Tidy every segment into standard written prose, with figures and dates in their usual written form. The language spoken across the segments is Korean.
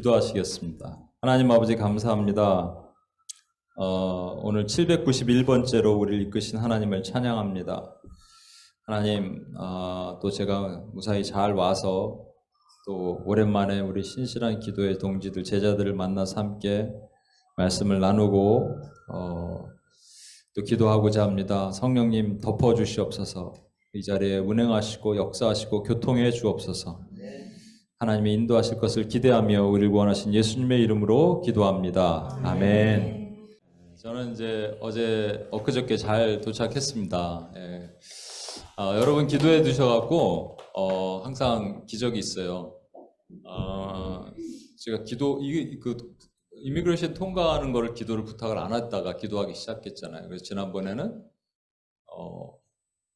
기도하시겠습니다. 하나님 아버지 감사합니다. 오늘 791번째로 우리를 이끄신 하나님을 찬양합니다. 하나님, 또 제가 무사히 잘 와서 또 오랜만에 우리 신실한 기도의 동지들, 제자들을 만나서 함께 말씀을 나누고 또 기도하고자 합니다. 성령님 덮어주시옵소서. 이 자리에 운행하시고 역사하시고 교통해 주옵소서. 하나님이 인도하실 것을 기대하며 우리를 구원하신 예수님의 이름으로 기도합니다. 아멘. 저는 이제 엊그저께 잘 도착했습니다. 예. 여러분 기도해 두셔갖고 항상 기적이 있어요. 제가 이미그레이션 통과하는 거를 기도를 부탁을 안 했다가 기도하기 시작했잖아요. 그래서 지난번에는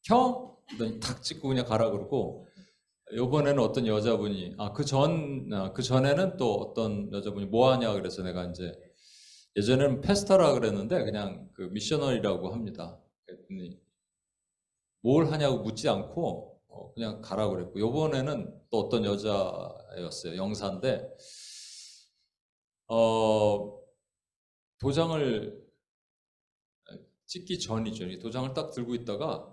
형? 그러더니 탁 찍고 그냥 가라 그러고, 요번에는 어떤 여자분이 그 전에는 또 어떤 여자분이 뭐 하냐 그래서 내가 이제 예전에는 페스타라 그랬는데 그냥 그 미셔너리라고 합니다. 그랬더니 뭘 하냐고 묻지 않고 그냥 가라 그랬고, 요번에는 또 어떤 여자였어요. 영사인데 도장을 찍기 전이죠. 도장을 딱 들고 있다가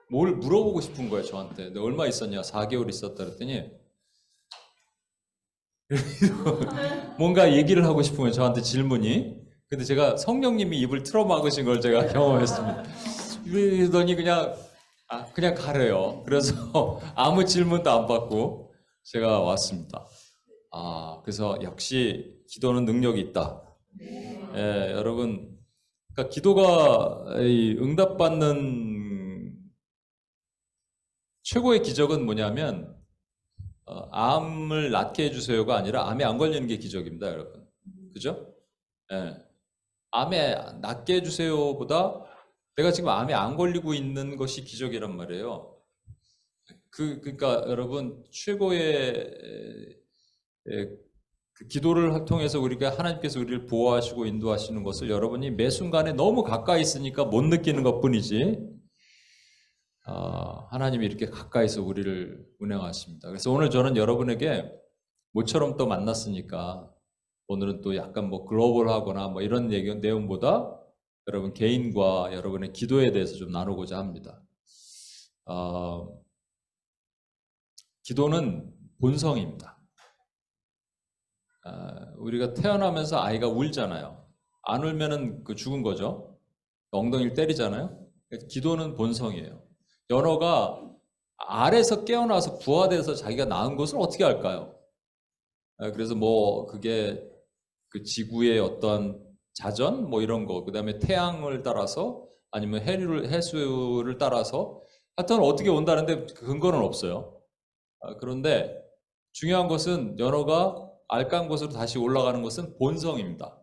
뭘 물어보고 싶은 거예요, 저한테. 너 얼마 있었냐? 4개월 있었다 그랬더니 뭔가 얘기를 하고 싶은 거예요, 저한테 질문이. 근데 제가 성령님이 입을 틀어막으신 걸 제가 경험했습니다. 그러더니 그냥 가래요. 그래서 아무 질문도 안 받고 제가 왔습니다. 그래서 역시 기도는 능력이 있다. 예, 여러분, 그러니까 기도가 응답받는 최고의 기적은 뭐냐면 암을 낫게 해주세요가 아니라 암에 안 걸리는 게 기적입니다, 여러분. 그죠? 예. 암에 낫게 해주세요보다 내가 지금 암에 안 걸리고 있는 것이 기적이란 말이에요. 그러니까 여러분, 최고의 그 기도를 통해서 우리가 하나님께서 우리를 보호하시고 인도하시는 것을 여러분이 매 순간에 너무 가까이 있으니까 못 느끼는 것뿐이지, 하나님이 이렇게 가까이서 우리를 운행하십니다. 그래서 오늘 저는 여러분에게 모처럼 또 만났으니까 오늘은 또 약간 글로벌하거나 이런 내용보다 여러분 개인과 여러분의 기도에 대해서 좀 나누고자 합니다. 기도는 본성입니다. 우리가 태어나면서 아이가 울잖아요. 안 울면은 죽은 거죠. 엉덩이를 때리잖아요. 기도는 본성이에요. 연어가 알에서 깨어나서 부화돼서 자기가 낳은 것을 어떻게 알까요? 그래서 그게 그 지구의 어떤 자전 이런 거, 그 다음에 태양을 따라서 아니면 해수를 따라서 하여튼 어떻게 온다는데 근거는 없어요. 그런데 중요한 것은 연어가 알 깐 곳으로 다시 올라가는 것은 본성입니다.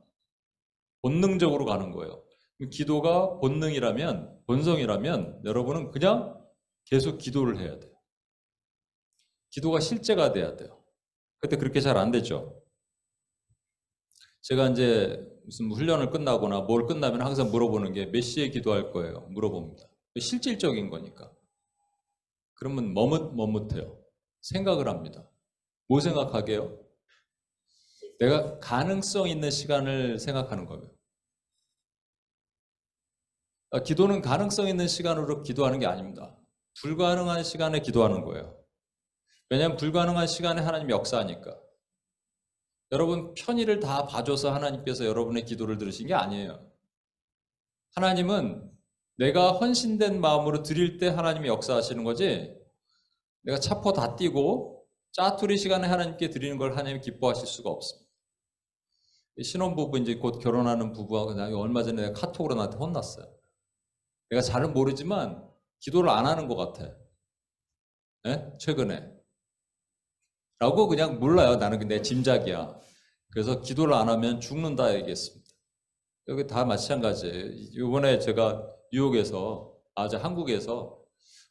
본능적으로 가는 거예요. 기도가 본성이라면 여러분은 그냥 계속 기도를 해야 돼요. 기도가 실제가 돼야 돼요. 그때 그렇게 잘 안 되죠. 제가 이제 무슨 훈련을 끝나거나 뭘 끝나면 항상 물어보는 게 몇 시에 기도할 거예요? 물어봅니다. 실질적인 거니까. 그러면 머뭇해요. 생각을 합니다. 뭐 생각하게요? 내가 가능성 있는 시간을 생각하는 거예요. 기도는 가능성 있는 시간으로 기도하는 게 아닙니다. 불가능한 시간에 기도하는 거예요. 왜냐하면 불가능한 시간에 하나님이 역사하니까. 여러분 편의를 다 봐줘서 하나님께서 여러분의 기도를 들으신 게 아니에요. 하나님은 내가 헌신된 마음으로 드릴 때 하나님이 역사하시는 거지, 내가 차포 다 띄고 짜투리 시간에 하나님께 드리는 걸 하나님이 기뻐하실 수가 없습니다. 신혼부부, 이제 곧 결혼하는 부부하고 얼마 전에 내가 카톡으로 나한테 혼났어요. 내가 잘은 모르지만 기도를 안 하는 것 같아. 네? 최근에. 라고 그냥 몰라요. 나는 내 짐작이야. 그래서 기도를 안 하면 죽는다 얘기했습니다. 여기 다 마찬가지예요. 이번에 제가 뉴욕에서, 한국에서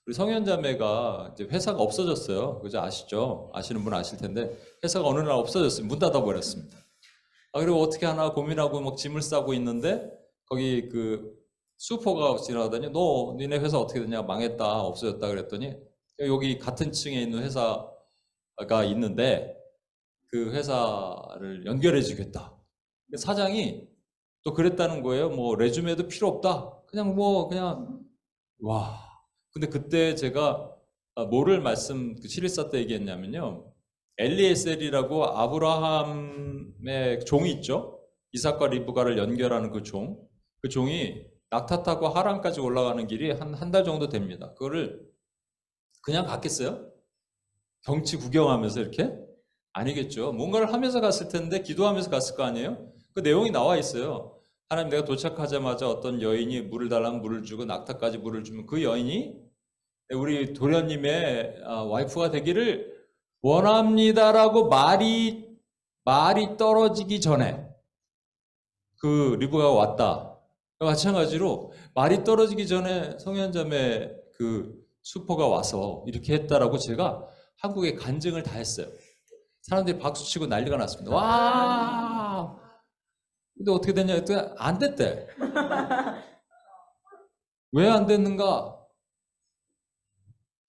우리 성현자매가 이제 회사가 없어졌어요. 그죠? 아시죠? 아시는 분은 아실 텐데 회사가 어느 날 없어졌어요. 문 닫아버렸습니다. 그리고 어떻게 하나 고민하고 짐을 싸고 있는데 거기 그 슈퍼가 지나가더니 니네 회사 어떻게 되냐, 망했다, 없어졌다 그랬더니 여기 같은 층에 있는 회사가 있는데 그 회사를 연결해 주겠다. 사장이 또 그랬다는 거예요. 뭐 레주메도 필요 없다. 그냥 와. 근데 그때 제가 뭐를 그 실일사 때 얘기했냐면요. 엘리에셀이라고 아브라함의 종이 있죠. 이삭과 리브가를 연결하는 그 종. 그 종이 낙타 타고 하란까지 올라가는 길이 한 달 정도 됩니다. 그거를 그냥 갔겠어요? 경치 구경하면서 이렇게? 아니겠죠. 뭔가를 하면서 갔을 텐데 기도하면서 갔을 거 아니에요? 그 내용이 나와 있어요. 하나님, 내가 도착하자마자 어떤 여인이 물을 달라면 물을 주고 낙타까지 물을 주면 그 여인이 우리 도련님의 와이프가 되기를 원합니다라고 말이 떨어지기 전에 그 리브가가 왔다. 마찬가지로 말이 떨어지기 전에 성현자매 그 수포가 와서 이렇게 했다라고 제가 한국에 간증을 다 했어요. 사람들이 박수치고 난리가 났습니다. 와! 근데 어떻게 됐냐 했더니 안 됐대. 왜 안 됐는가?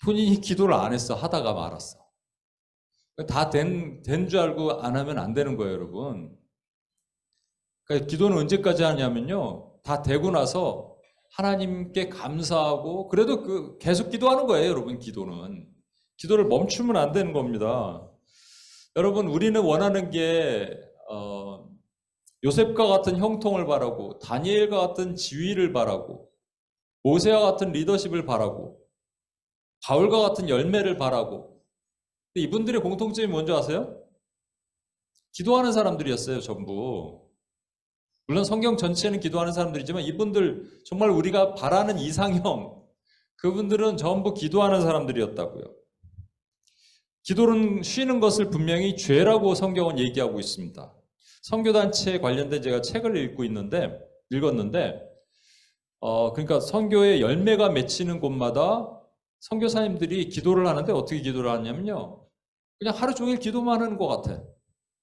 본인이 기도를 안 했어. 하다가 말았어. 다 된 줄 알고 안 하면 안 되는 거예요, 여러분. 그러니까 기도는 언제까지 하냐면요. 다 되고 나서 하나님께 감사하고 그래도 계속 기도하는 거예요, 여러분. 기도를 멈추면 안 되는 겁니다. 여러분, 우리는 원하는 게 요셉과 같은 형통을 바라고, 다니엘과 같은 지위를 바라고, 모세와 같은 리더십을 바라고, 바울과 같은 열매를 바라고. 근데 이분들의 공통점이 뭔지 아세요? 기도하는 사람들이었어요, 전부. 물론 성경 전체는 기도하는 사람들이지만 이분들 정말 우리가 바라는 이상형, 그분들은 전부 기도하는 사람들이었다고요. 기도는 쉬는 것을 분명히 죄라고 성경은 얘기하고 있습니다. 선교단체에 관련된 제가 책을 읽었는데, 그러니까 선교의 열매가 맺히는 곳마다 선교사님들이 기도를 하는데 어떻게 기도를 하냐면요. 그냥 하루 종일 기도만 하는 것 같아.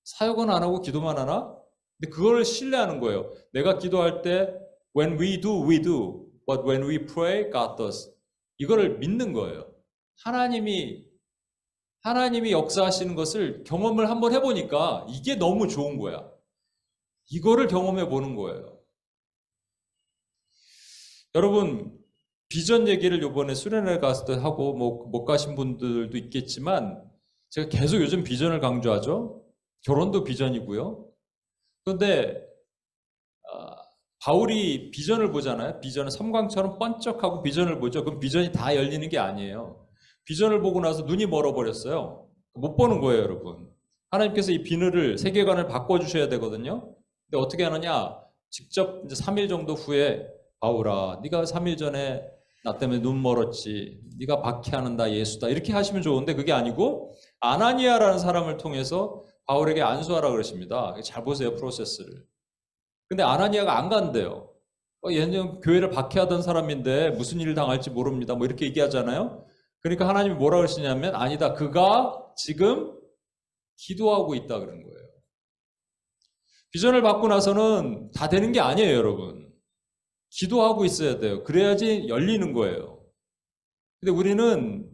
사역은 안 하고 기도만 하나? 근데 그걸 신뢰하는 거예요. 내가 기도할 때 when we do, we do. But when we pray, God does. 이거를 믿는 거예요. 하나님이 역사하시는 것을 경험을 한번 해보니까 이게 너무 좋은 거야. 이거를 경험해 보는 거예요. 여러분, 비전 얘기를 이번에 수련회 갔을 때 하고 못 가신 분들도 있겠지만 제가 계속 요즘 비전을 강조하죠. 결혼도 비전이고요. 그런데 바울이 비전을 보잖아요. 비전은 섬광처럼 번쩍하고 비전을 보죠. 그럼 비전이 다 열리는 게 아니에요. 비전을 보고 나서 눈이 멀어버렸어요. 못 보는 거예요, 여러분. 하나님께서 이 비늘을, 세계관을 바꿔주셔야 되거든요. 근데 어떻게 하느냐? 직접 이제 3일 정도 후에 바울아, 네가 3일 전에 나 때문에 눈 멀었지. 네가 박해하는 다 예수다. 이렇게 하시면 좋은데 그게 아니고 아나니아라는 사람을 통해서 바울에게 안수하라 그러십니다. 잘 보세요, 프로세스를. 근데 아나니아가 안 간대요. 얘는 교회를 박해하던 사람인데 무슨 일을 당할지 모릅니다. 뭐 이렇게 얘기하잖아요. 그러니까 하나님이 뭐라 그러시냐면 아니다. 그가 지금 기도하고 있다 그런 거예요. 비전을 받고 나서는 다 되는 게 아니에요, 여러분. 기도하고 있어야 돼요. 그래야지 열리는 거예요. 근데 우리는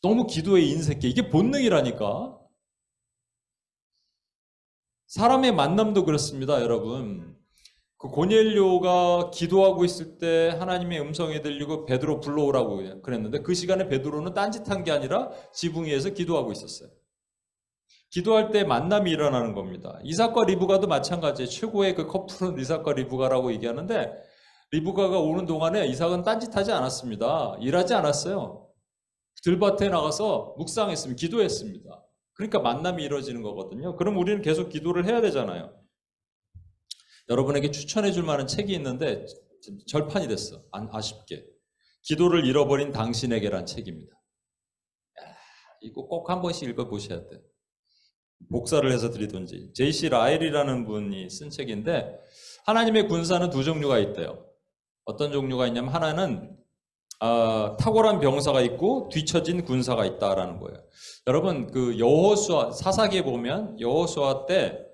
너무 기도에 인색해. 이게 본능이라니까. 사람의 만남도 그렇습니다, 여러분. 그 고넬료가 기도하고 있을 때 하나님의 음성이 들리고 베드로 불러오라고 그랬는데 그 시간에 베드로는 딴짓한 게 아니라 지붕 위에서 기도하고 있었어요. 기도할 때 만남이 일어나는 겁니다. 이삭과 리브가도 마찬가지예요. 최고의 그 커플은 이삭과 리브가라고 얘기하는데 리브가가 오는 동안에 이삭은 딴짓하지 않았습니다. 일하지 않았어요. 들밭에 나가서 묵상했습니다. 기도했습니다. 그러니까 만남이 이루어지는 거거든요. 그럼 우리는 계속 기도를 해야 되잖아요. 여러분에게 추천해 줄 만한 책이 있는데 절판이 됐어. 아쉽게. 기도를 잃어버린 당신에게란 책입니다. 이거 꼭 한 번씩 읽어보셔야 돼요. 복사를 해서 드리든지. J.C. 라일이라는 분이 쓴 책인데 하나님의 군사는 두 종류가 있대요. 어떤 종류가 있냐면 하나는 탁월한 병사가 있고 뒤처진 군사가 있다라는 거예요. 여러분 그 여호수아 사사기에 보면 여호수아 때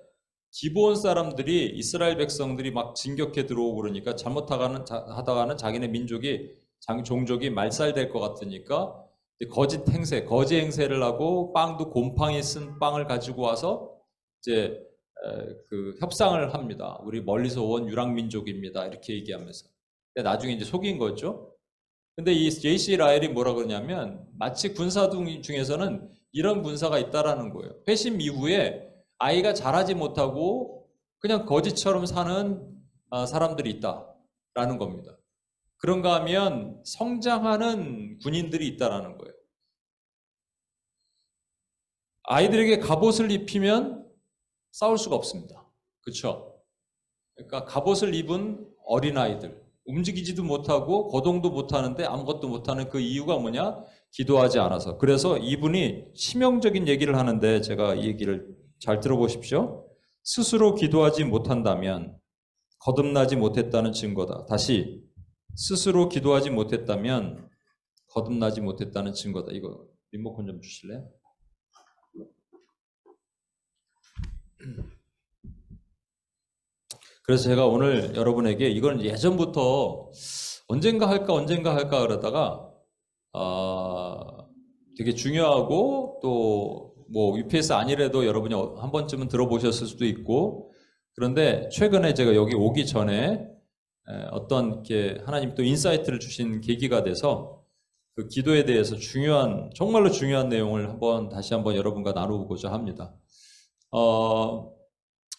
기브온 사람들이 이스라엘 백성들이 막 진격해 들어오고 그러니까 잘못하다가는 자기네 종족이 말살될 것 같으니까 거짓 행세, 거짓 행세를 하고 빵도 곰팡이 쓴 빵을 가지고 와서 이제 그 협상을 합니다. 우리 멀리서 온 유랑민족입니다. 이렇게 얘기하면서. 나중에 이제 속인 거죠. 근데 이 J.C. 라헬이 뭐라 그러냐면 마치 군사 중에서는 이런 군사가 있다라는 거예요. 회심 이후에 아이가 자라지 못하고 그냥 거지처럼 사는 사람들이 있다라는 겁니다. 그런가 하면 성장하는 군인들이 있다라는 거예요. 아이들에게 갑옷을 입히면 싸울 수가 없습니다. 그렇죠? 그러니까 갑옷을 입은 어린아이들, 움직이지도 못하고 거동도 못하는데 아무것도 못하는 그 이유가 뭐냐? 기도하지 않아서. 그래서 이분이 치명적인 얘기를 하는데 제가 이 얘기를 잘 들어보십시오. 스스로 기도하지 못한다면 거듭나지 못했다는 증거다. 다시 스스로 기도하지 못했다면 거듭나지 못했다는 증거다. 이거 리모컨 좀 주실래요? 그래서 제가 오늘 여러분에게 이건 예전부터 언젠가 할까 그러다가 되게 중요하고 또 뭐 UPS 아니래도 여러분이 한 번쯤은 들어보셨을 수도 있고, 그런데 최근에 제가 여기 오기 전에 어떤 이렇게 하나님 또 인사이트를 주신 계기가 돼서 그 기도에 대해서 정말로 중요한 내용을 다시 한번 여러분과 나누고자 합니다.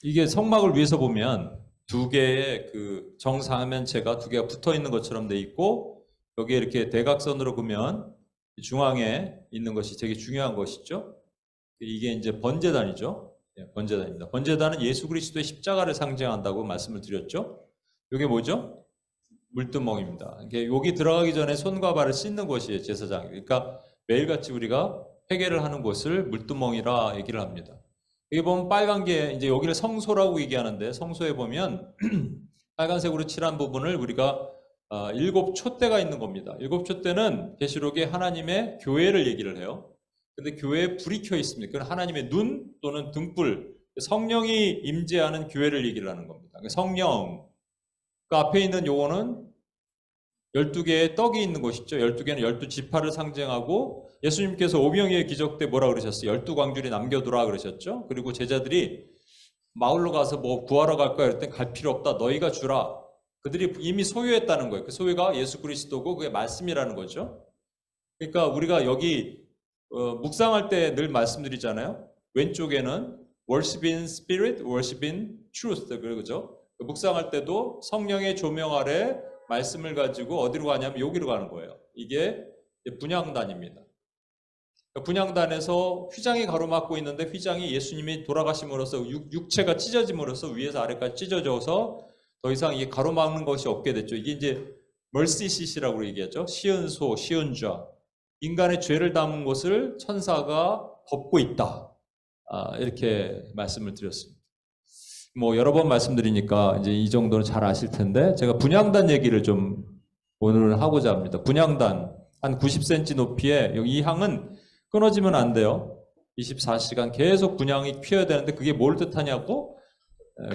이게 성막을 위에서 보면 두 개의 그 정사면체가 두 개가 붙어 있는 것처럼 돼 있고, 여기에 이렇게 대각선으로 보면 중앙에 있는 것이 되게 중요한 것이죠. 이게 이제 번제단이죠. 번제단입니다. 번제단은 예수 그리스도의 십자가를 상징한다고 말씀을 드렸죠. 이게 뭐죠? 물두멍입니다. 이게 여기 들어가기 전에 손과 발을 씻는 곳이에요, 제사장. 그러니까 매일같이 우리가 회개를 하는 곳을 물두멍이라 얘기를 합니다. 여기 보면 빨간 게 이제 여기를 성소라고 얘기하는데, 성소에 보면 빨간색으로 칠한 부분을 우리가 7 촛대가 있는 겁니다. 7 촛대는 계시록에 하나님의 교회를 얘기를 해요. 근데 교회에 불이 켜 있습니다. 그건 하나님의 눈 또는 등불, 성령이 임재하는 교회를 얘기를 하는 겁니다. 성령, 그 앞에 있는 요거는 12개의 떡이 있는 곳이죠. 12개는 12지파를 상징하고, 예수님께서 오병이의 기적 때 뭐라 그러셨어요? 12광줄이 남겨두라 그러셨죠. 그리고 제자들이 마을로 가서 뭐 구하러 갈 거야 그럴 때 갈 필요 없다, 너희가 주라. 그들이 이미 소유했다는 거예요. 그 소유가 예수 그리스도고 그게 말씀이라는 거죠. 그러니까 우리가 여기 묵상할 때 늘 말씀드리잖아요. 왼쪽에는 worship in spirit, worship in truth, 그러죠. 묵상할 때도 성령의 조명 아래 말씀을 가지고 어디로 가냐면 여기로 가는 거예요. 이게 분향단입니다. 분향단에서 휘장이 가로막고 있는데, 휘장이 예수님이 돌아가심으로써 육체가 찢어짐으로써 위에서 아래까지 찢어져서 더 이상 이게 가로막는 것이 없게 됐죠. 이게 이제 멀시시라고 얘기하죠. 시은소, 시은좌. 인간의 죄를 담은 것을 천사가 덮고 있다. 이렇게 말씀을 드렸습니다. 뭐 여러 번 말씀드리니까 이제 이 정도는 잘 아실 텐데, 제가 분향단 얘기를 좀 오늘 하고자 합니다. 분향단 한 90cm 높이에, 여기 이 향은 끊어지면 안 돼요. 24시간 계속 분향이 피어야 되는데, 그게 뭘 뜻하냐고?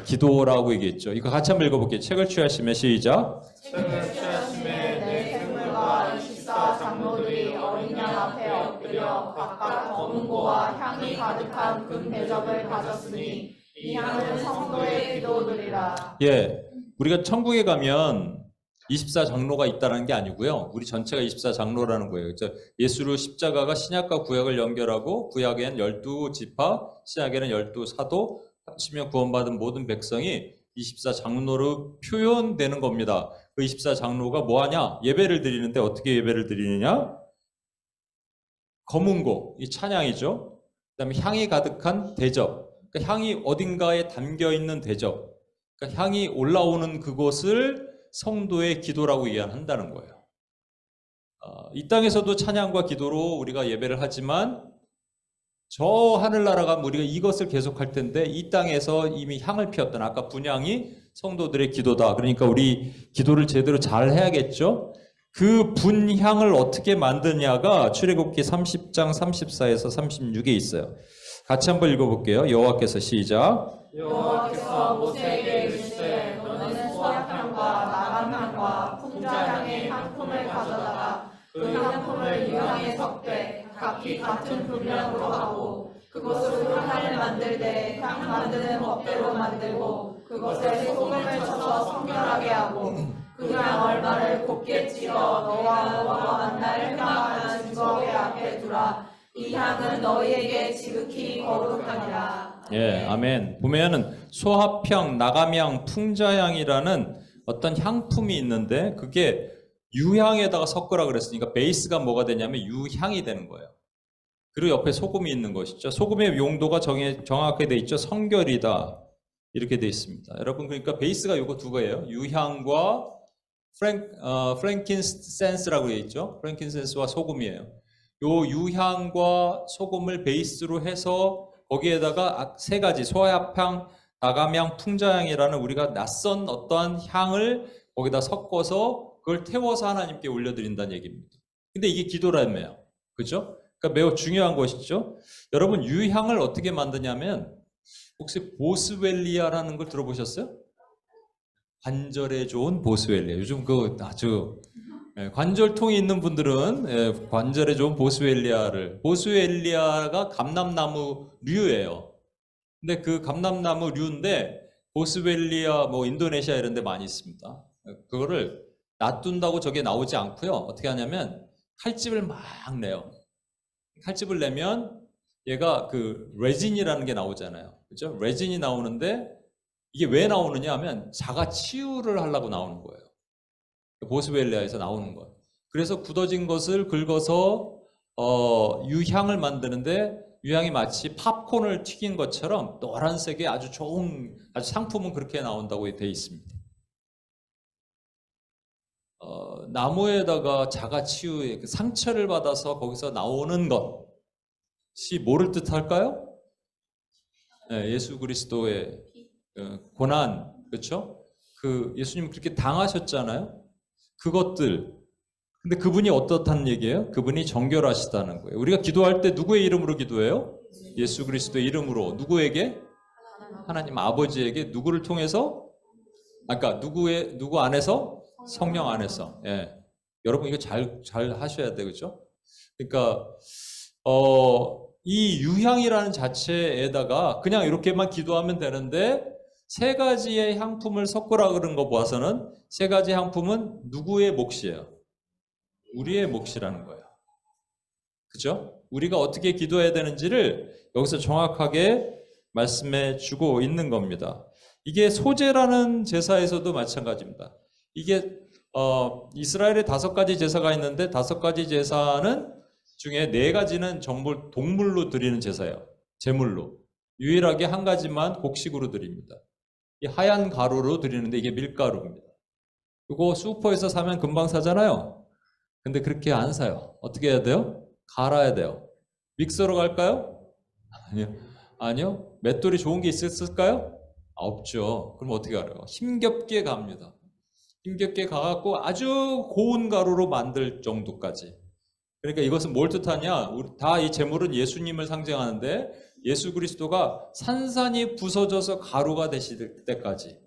기도라고 얘기했죠. 이거 같이 한번 읽어볼게요. 책을 취하심에 시작. 책을 취하심에 내 생물과 24 장로들이 어린 양 앞에 엎드려 각각 검은고와 향이 가득한 금 대접을 가졌으니 이 향은 성도의 기도들이라. 예, 우리가 천국에 가면 24 장로가 있다는 게 아니고요. 우리 전체가 24 장로라는 거예요. 예수로 십자가가 신약과 구약을 연결하고, 구약에는 12지파, 신약에는 12사도, 합치면 구원받은 모든 백성이 24 장로로 표현되는 겁니다. 그 24 장로가 뭐 하냐? 예배를 드리는데 어떻게 예배를 드리느냐? 검은고, 이 찬양이죠. 그 다음에 향이 가득한 대접. 그러니까 향이 어딘가에 담겨 있는 대접. 그러니까 향이 올라오는 그곳을 성도의 기도라고 이해한다는 거예요. 이 땅에서도 찬양과 기도로 우리가 예배를 하지만, 저 하늘나라 가면 우리가 이것을 계속할 텐데, 이 땅에서 이미 향을 피웠던 아까 분향이 성도들의 기도다. 그러니까 우리 기도를 제대로 잘 해야겠죠. 그 분향을 어떻게 만드냐가 출애굽기 30장 34에서 36에 있어요. 같이 한번 읽어볼게요. 여호와께서 시작. 여호와께서 모세에게 이르시되 너는 소합향과 나감향과 풍자향의 향품을 가져다가 그 향품을 유향에 섞되 각기 같은 분량으로 하고 그것으로 향을 만들되 향 만드는 법대로 만들고 그것에 소금을 쳐서 성결하게 하고 그 향 얼마를 곱게 찌어 너와 만날 향한 증거의 앞에 두라. 이 향은 너희에게 지극히 거룩하니라. 예, 아멘. 보면은 소합향, 나감향, 풍자향이라는 어떤 향품이 있는데 그게 유향에다가 섞으라 그랬으니까 베이스가 뭐가 되냐면 유향이 되는 거예요. 그리고 옆에 소금이 있는 것이죠. 소금의 용도가 정확하게 돼 있죠. 성결이다. 이렇게 돼 있습니다. 여러분, 그러니까 베이스가 요거 두 개예요. 유향과 프랭킨센스라고 돼 있죠. 프랭킨센스와 소금이에요. 요 유향과 소금을 베이스로 해서 거기에다가 세 가지 소합향, 나감향, 풍자향이라는 우리가 낯선 어떠한 향을 거기다 섞어서 그걸 태워서 하나님께 올려드린다는 얘기입니다. 근데 이게 기도라며요. 그죠? 그러니까 매우 중요한 것이죠. 여러분, 유향을 어떻게 만드냐면 혹시 보스웰리아라는 걸 들어보셨어요? 관절에 좋은 보스웰리아. 요즘 그 아주 관절통이 있는 분들은 관절에 좋은 보스웰리아가 감람나무류예요. 근데 그 감람나무류인데 보스웰리아 뭐 인도네시아 이런 데 많이 있습니다. 그거를 놔둔다고 저게 나오지 않고요. 어떻게 하냐면 칼집을 막 내요. 칼집을 내면 얘가 그 레진이라는 게 나오잖아요. 그죠? 레진이 나오는데 이게 왜 나오느냐 하면 자가 치유를 하려고 나오는 거예요. 보스웰리아에서 나오는 것. 그래서 굳어진 것을 긁어서 유향을 만드는데 유향이 마치 팝콘을 튀긴 것처럼 노란색의 아주 좋은 상품은 그렇게 나온다고 되어 있습니다. 나무에다가 자가치유의 그 상처를 받아서 거기서 나오는 것이 뭐를 뜻할까요? 예수 그리스도의 고난, 그렇죠? 그 예수님 그렇게 당하셨잖아요. 그것들. 근데 그분이 어떻다는 얘기예요? 그분이 정결하시다는 거예요. 우리가 기도할 때 누구의 이름으로 기도해요? 예수 그리스도의 이름으로. 누구에게? 하나님 아버지에게. 누구를 통해서? 아까 누구 안에서? 성령 안에서. 예. 여러분 이거 잘 하셔야 돼요. 그렇죠? 그러니까 이 유향이라는 자체에다가 그냥 이렇게만 기도하면 되는데 세 가지의 향품을 섞으라 그런 거 봐서는 세 가지 향품은 누구의 몫이에요? 우리의 몫이라는 거예요. 그죠? 우리가 어떻게 기도해야 되는지를 여기서 정확하게 말씀해 주고 있는 겁니다. 이게 소제라는 제사에서도 마찬가지입니다. 이게 이스라엘에 5가지 제사가 있는데 5가지 제사는 중에 4가지는 정말 동물로 드리는 제사예요. 제물로. 유일하게 한 가지만 곡식으로 드립니다. 이 하얀 가루로 드리는데 이게 밀가루입니다. 이거 슈퍼에서 사면 금방 사잖아요. 근데 그렇게 안 사요. 어떻게 해야 돼요? 갈아야 돼요. 믹서로 갈까요? 아니요. 맷돌이 좋은 게 있을까요? 없죠. 그럼 어떻게 알아요? 힘겹게 갑니다. 힘겹게 가갖고 아주 고운 가루로 만들 정도까지. 그러니까 이것은 뭘 뜻하냐? 다 이 제물은 예수님을 상징하는데 예수 그리스도가 산산이 부서져서 가루가 되실 때까지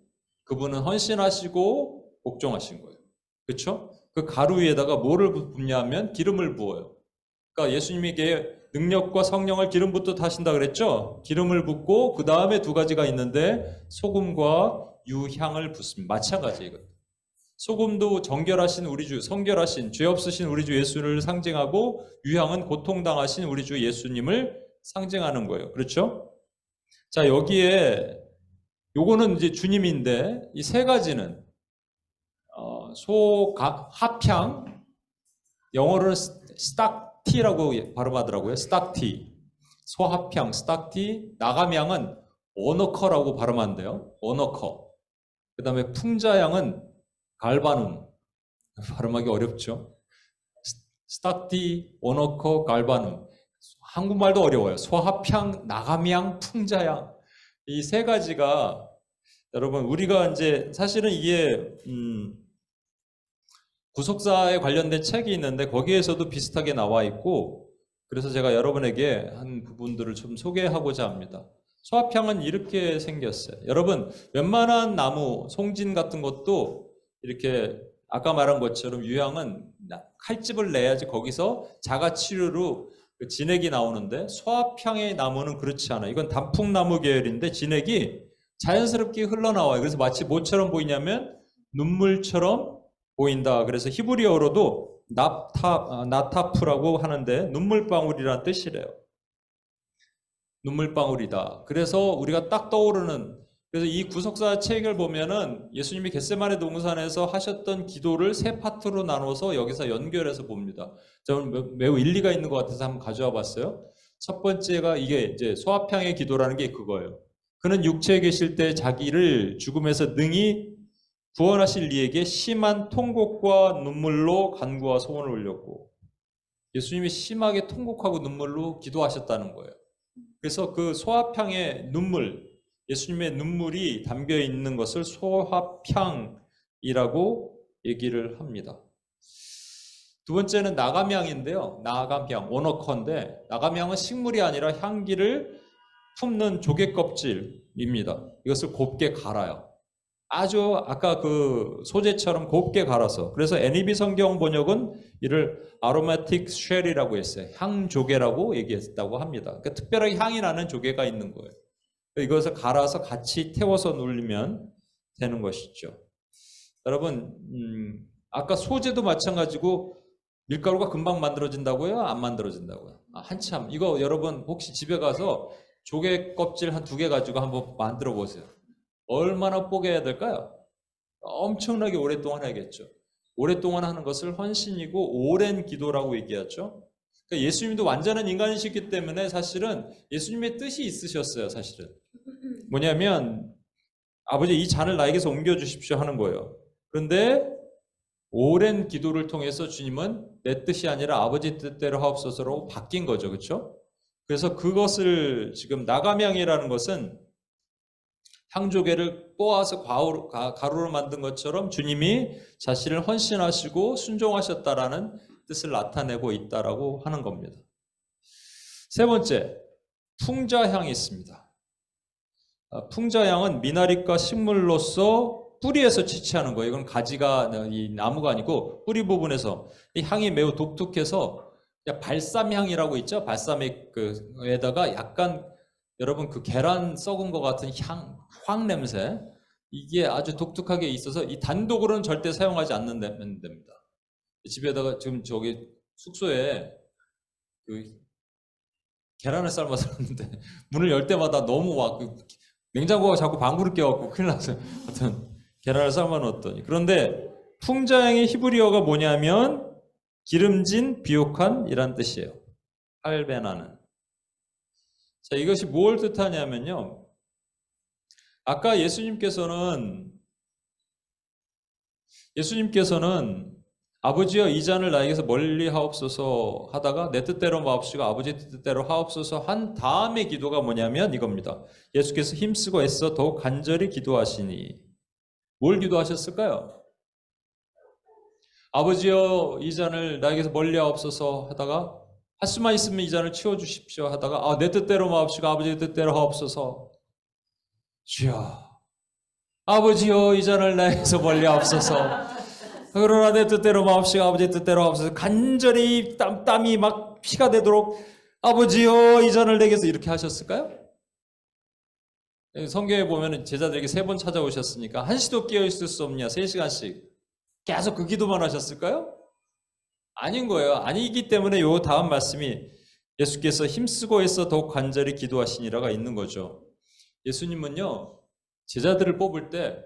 그분은 헌신하시고 복종하신 거예요. 그렇죠? 그 가루 위에다가 뭐를 붓냐면 기름을 부어요. 그러니까 예수님에게 능력과 성령을 기름부터 타신다 그랬죠? 기름을 붓고 그 다음에 2가지가 있는데 소금과 유향을 붓습니다. 마찬가지예요. 소금도 정결하신 우리 주, 성결하신 죄 없으신 우리 주 예수를 상징하고 유향은 고통당하신 우리 주 예수님을 상징하는 거예요. 그렇죠? 자, 여기에 요거는 이제 주님인데 이 3가지는 합향, 영어로는 스탁티라고 발음하더라고요. 스탁티. 소합향, 스탁티. 나감향은 오너커라고 발음한대요. 오너커. 그 다음에 풍자향은 갈바눔. 발음하기 어렵죠. 스탁티, 오너커, 갈바눔. 한국말도 어려워요. 소합향, 나감향, 풍자향. 이 3가지가 여러분 우리가 이제 사실은 이게 구속사에 관련된 책이 있는데 거기에서도 비슷하게 나와 있고 그래서 제가 여러분에게 한 부분들을 좀 소개하고자 합니다. 소합향은 이렇게 생겼어요. 여러분 웬만한 나무, 송진 같은 것도 이렇게 아까 말한 것처럼 유향은 칼집을 내야지 거기서 자가치료로 그 진액이 나오는데 소합향의 나무는 그렇지 않아요. 이건 단풍나무 계열인데 진액이 자연스럽게 흘러나와요. 그래서 마치 뭐처럼 보이냐면 눈물처럼 보인다. 그래서 히브리어로도 나타프라고 하는데 눈물방울이라는 뜻이래요. 눈물방울이다. 그래서 우리가 딱 떠오르는, 그래서 이 구속사 책을 보면은 예수님이 겟세마네 동산에서 하셨던 기도를 세 파트로 나눠서 여기서 연결해서 봅니다. 저는 매우 일리가 있는 것 같아서 한번 가져와 봤어요. 첫 번째가 이게 이제 소합향의 기도라는 게 그거예요. 그는 육체에 계실 때 자기를 죽음에서 능히 구원하실 이에게 심한 통곡과 눈물로 간구와 소원을 올렸고, 예수님이 심하게 통곡하고 눈물로 기도하셨다는 거예요. 그래서 그 소합향의 눈물, 예수님의 눈물이 담겨 있는 것을 소합향이라고 얘기를 합니다. 두 번째는 나감향인데요. 나감향, 원어커인데 나감향은 식물이 아니라 향기를 품는 조개 껍질입니다. 이것을 곱게 갈아요. 아주 아까 그 소재처럼 곱게 갈아서. 그래서 NIV 성경 번역은 이를 aromatic shell이라고 했어요. 향조개라고 얘기했다고 합니다. 그러니까 특별하게 향이 나는 조개가 있는 거예요. 이것을 갈아서 같이 태워서 눌리면 되는 것이죠. 여러분, 아까 소재도 마찬가지고 밀가루가 금방 만들어진다고요? 안 만들어진다고요? 한참. 이거 여러분 혹시 집에 가서 조개 껍질 한 2개 가지고 한번 만들어 보세요. 얼마나 뽀개야 될까요? 엄청나게 오랫동안 해야겠죠. 오랫동안 하는 것을 헌신이고 오랜 기도라고 얘기하죠. 그러니까 예수님도 완전한 인간이시기 때문에 사실은 예수님의 뜻이 있으셨어요. 사실은 뭐냐면 아버지 이 잔을 나에게서 옮겨주십시오 하는 거예요. 그런데 오랜 기도를 통해서 주님은 내 뜻이 아니라 아버지 뜻대로 하옵소서로 바뀐 거죠. 그렇죠? 그래서 그것을 지금 나감향이라는 것은 향조개를 뽀아서 가루로 만든 것처럼 주님이 자신을 헌신하시고 순종하셨다라는 뜻을 나타내고 있다라고 하는 겁니다. 세 번째, 풍자향이 있습니다. 풍자향은 미나리과 식물로서 뿌리에서 채취하는 거예요. 이건 가지가 이 나무가 아니고 뿌리 부분에서 이 향이 매우 독특해서 발삼향이라고 있죠. 발사믹에다가 약간 여러분 그 계란 썩은 것 같은 황 냄새, 이게 아주 독특하게 있어서 이 단독으로는 절대 사용하지 않는 됩니다. 집에다가 지금 저기 숙소에 그 계란을 삶아서 놨는데 문을 열 때마다 너무 냉장고가 자꾸 방구를 껴갖고 큰일 났어요. 하여튼 계란을 삶아 놓았더니. 그런데 풍자향의 히브리어가 뭐냐면 기름진 비옥한이란 뜻이에요. 할베나는. 자, 이것이 뭘 뜻하냐면요. 아까 예수님께서는 아버지여 이 잔을 나에게서 멀리 하옵소서 하다가 내 뜻대로 마옵시고 아버지 뜻대로 하옵소서 한 다음의 기도가 뭐냐면 이겁니다. 예수께서 힘쓰고 애써 더욱 간절히 기도하시니. 뭘 기도하셨을까요? 아버지여 이 잔을 나에게서 멀리 하옵소서 하다가 할 수만 있으면 이 잔을 치워주십시오 하다가 내 뜻대로 마옵시고 아버지 뜻대로 하옵소서. 주여 아버지여 이 잔을 나에게서 멀리 하옵소서. 그러나 내 뜻대로 마옵시고 아버지 뜻대로 하옵소서. 간절히 땀이 막 피가 되도록 아버지여 이 잔을 내게서 이렇게 하셨을까요? 성경에 보면 제자들에게 3번 찾아오셨으니까 한시도 깨어있을 수 없냐 3시간씩 계속 그 기도만 하셨을까요? 아닌 거예요. 아니기 때문에 요 다음 말씀이 예수께서 힘쓰고 애써 더욱 간절히 기도하시니라가 있는 거죠. 예수님은요 제자들을 뽑을 때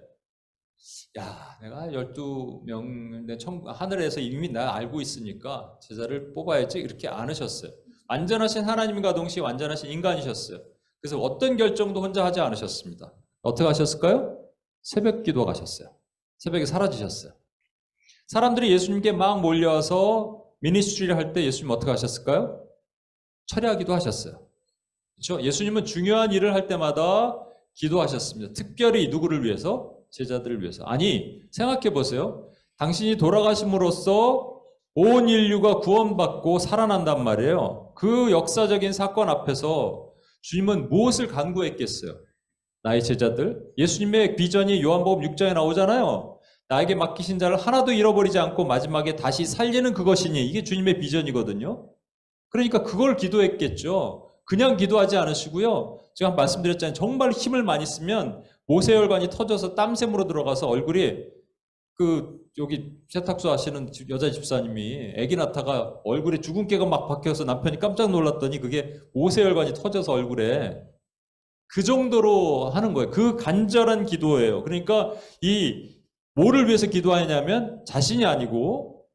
내가 12명 하늘에서 이미 나 알고 있으니까 제자를 뽑아야지 이렇게 안 하셨어요. 완전하신 하나님과 동시에 완전하신 인간이셨어요. 그래서 어떤 결정도 혼자 하지 않으셨습니다. 어떻게 하셨을까요? 새벽 기도 가셨어요. 새벽에 사라지셨어요. 사람들이 예수님께 막 몰려와서 미니스트리를 할 때 예수님 어떻게 하셨을까요? 철야기도 하셨어요. 그렇죠? 예수님은 중요한 일을 할 때마다 기도하셨습니다. 특별히 누구를 위해서? 제자들을 위해서. 아니, 생각해 보세요. 당신이 돌아가심으로써 온 인류가 구원받고 살아난단 말이에요. 그 역사적인 사건 앞에서 주님은 무엇을 간구했겠어요? 나의 제자들. 예수님의 비전이 요한복음 6장에 나오잖아요. 나에게 맡기신 자를 하나도 잃어버리지 않고 마지막에 다시 살리는 그것이니 이게 주님의 비전이거든요. 그러니까 그걸 기도했겠죠. 그냥 기도하지 않으시고요. 제가 말씀드렸잖아요. 정말 힘을 많이 쓰면 모세혈관이 터져서 땀샘으로 들어가서 얼굴이 여기 세탁소 하시는 여자 집사님이 아기 낳다가 얼굴에 주근깨가 막 박혀서 남편이 깜짝 놀랐더니 그게 모세혈관이 터져서 얼굴에 그 정도로 하는 거예요. 그 간절한 기도예요. 그러니까 뭐를 위해서 기도하냐면 자신이 아니고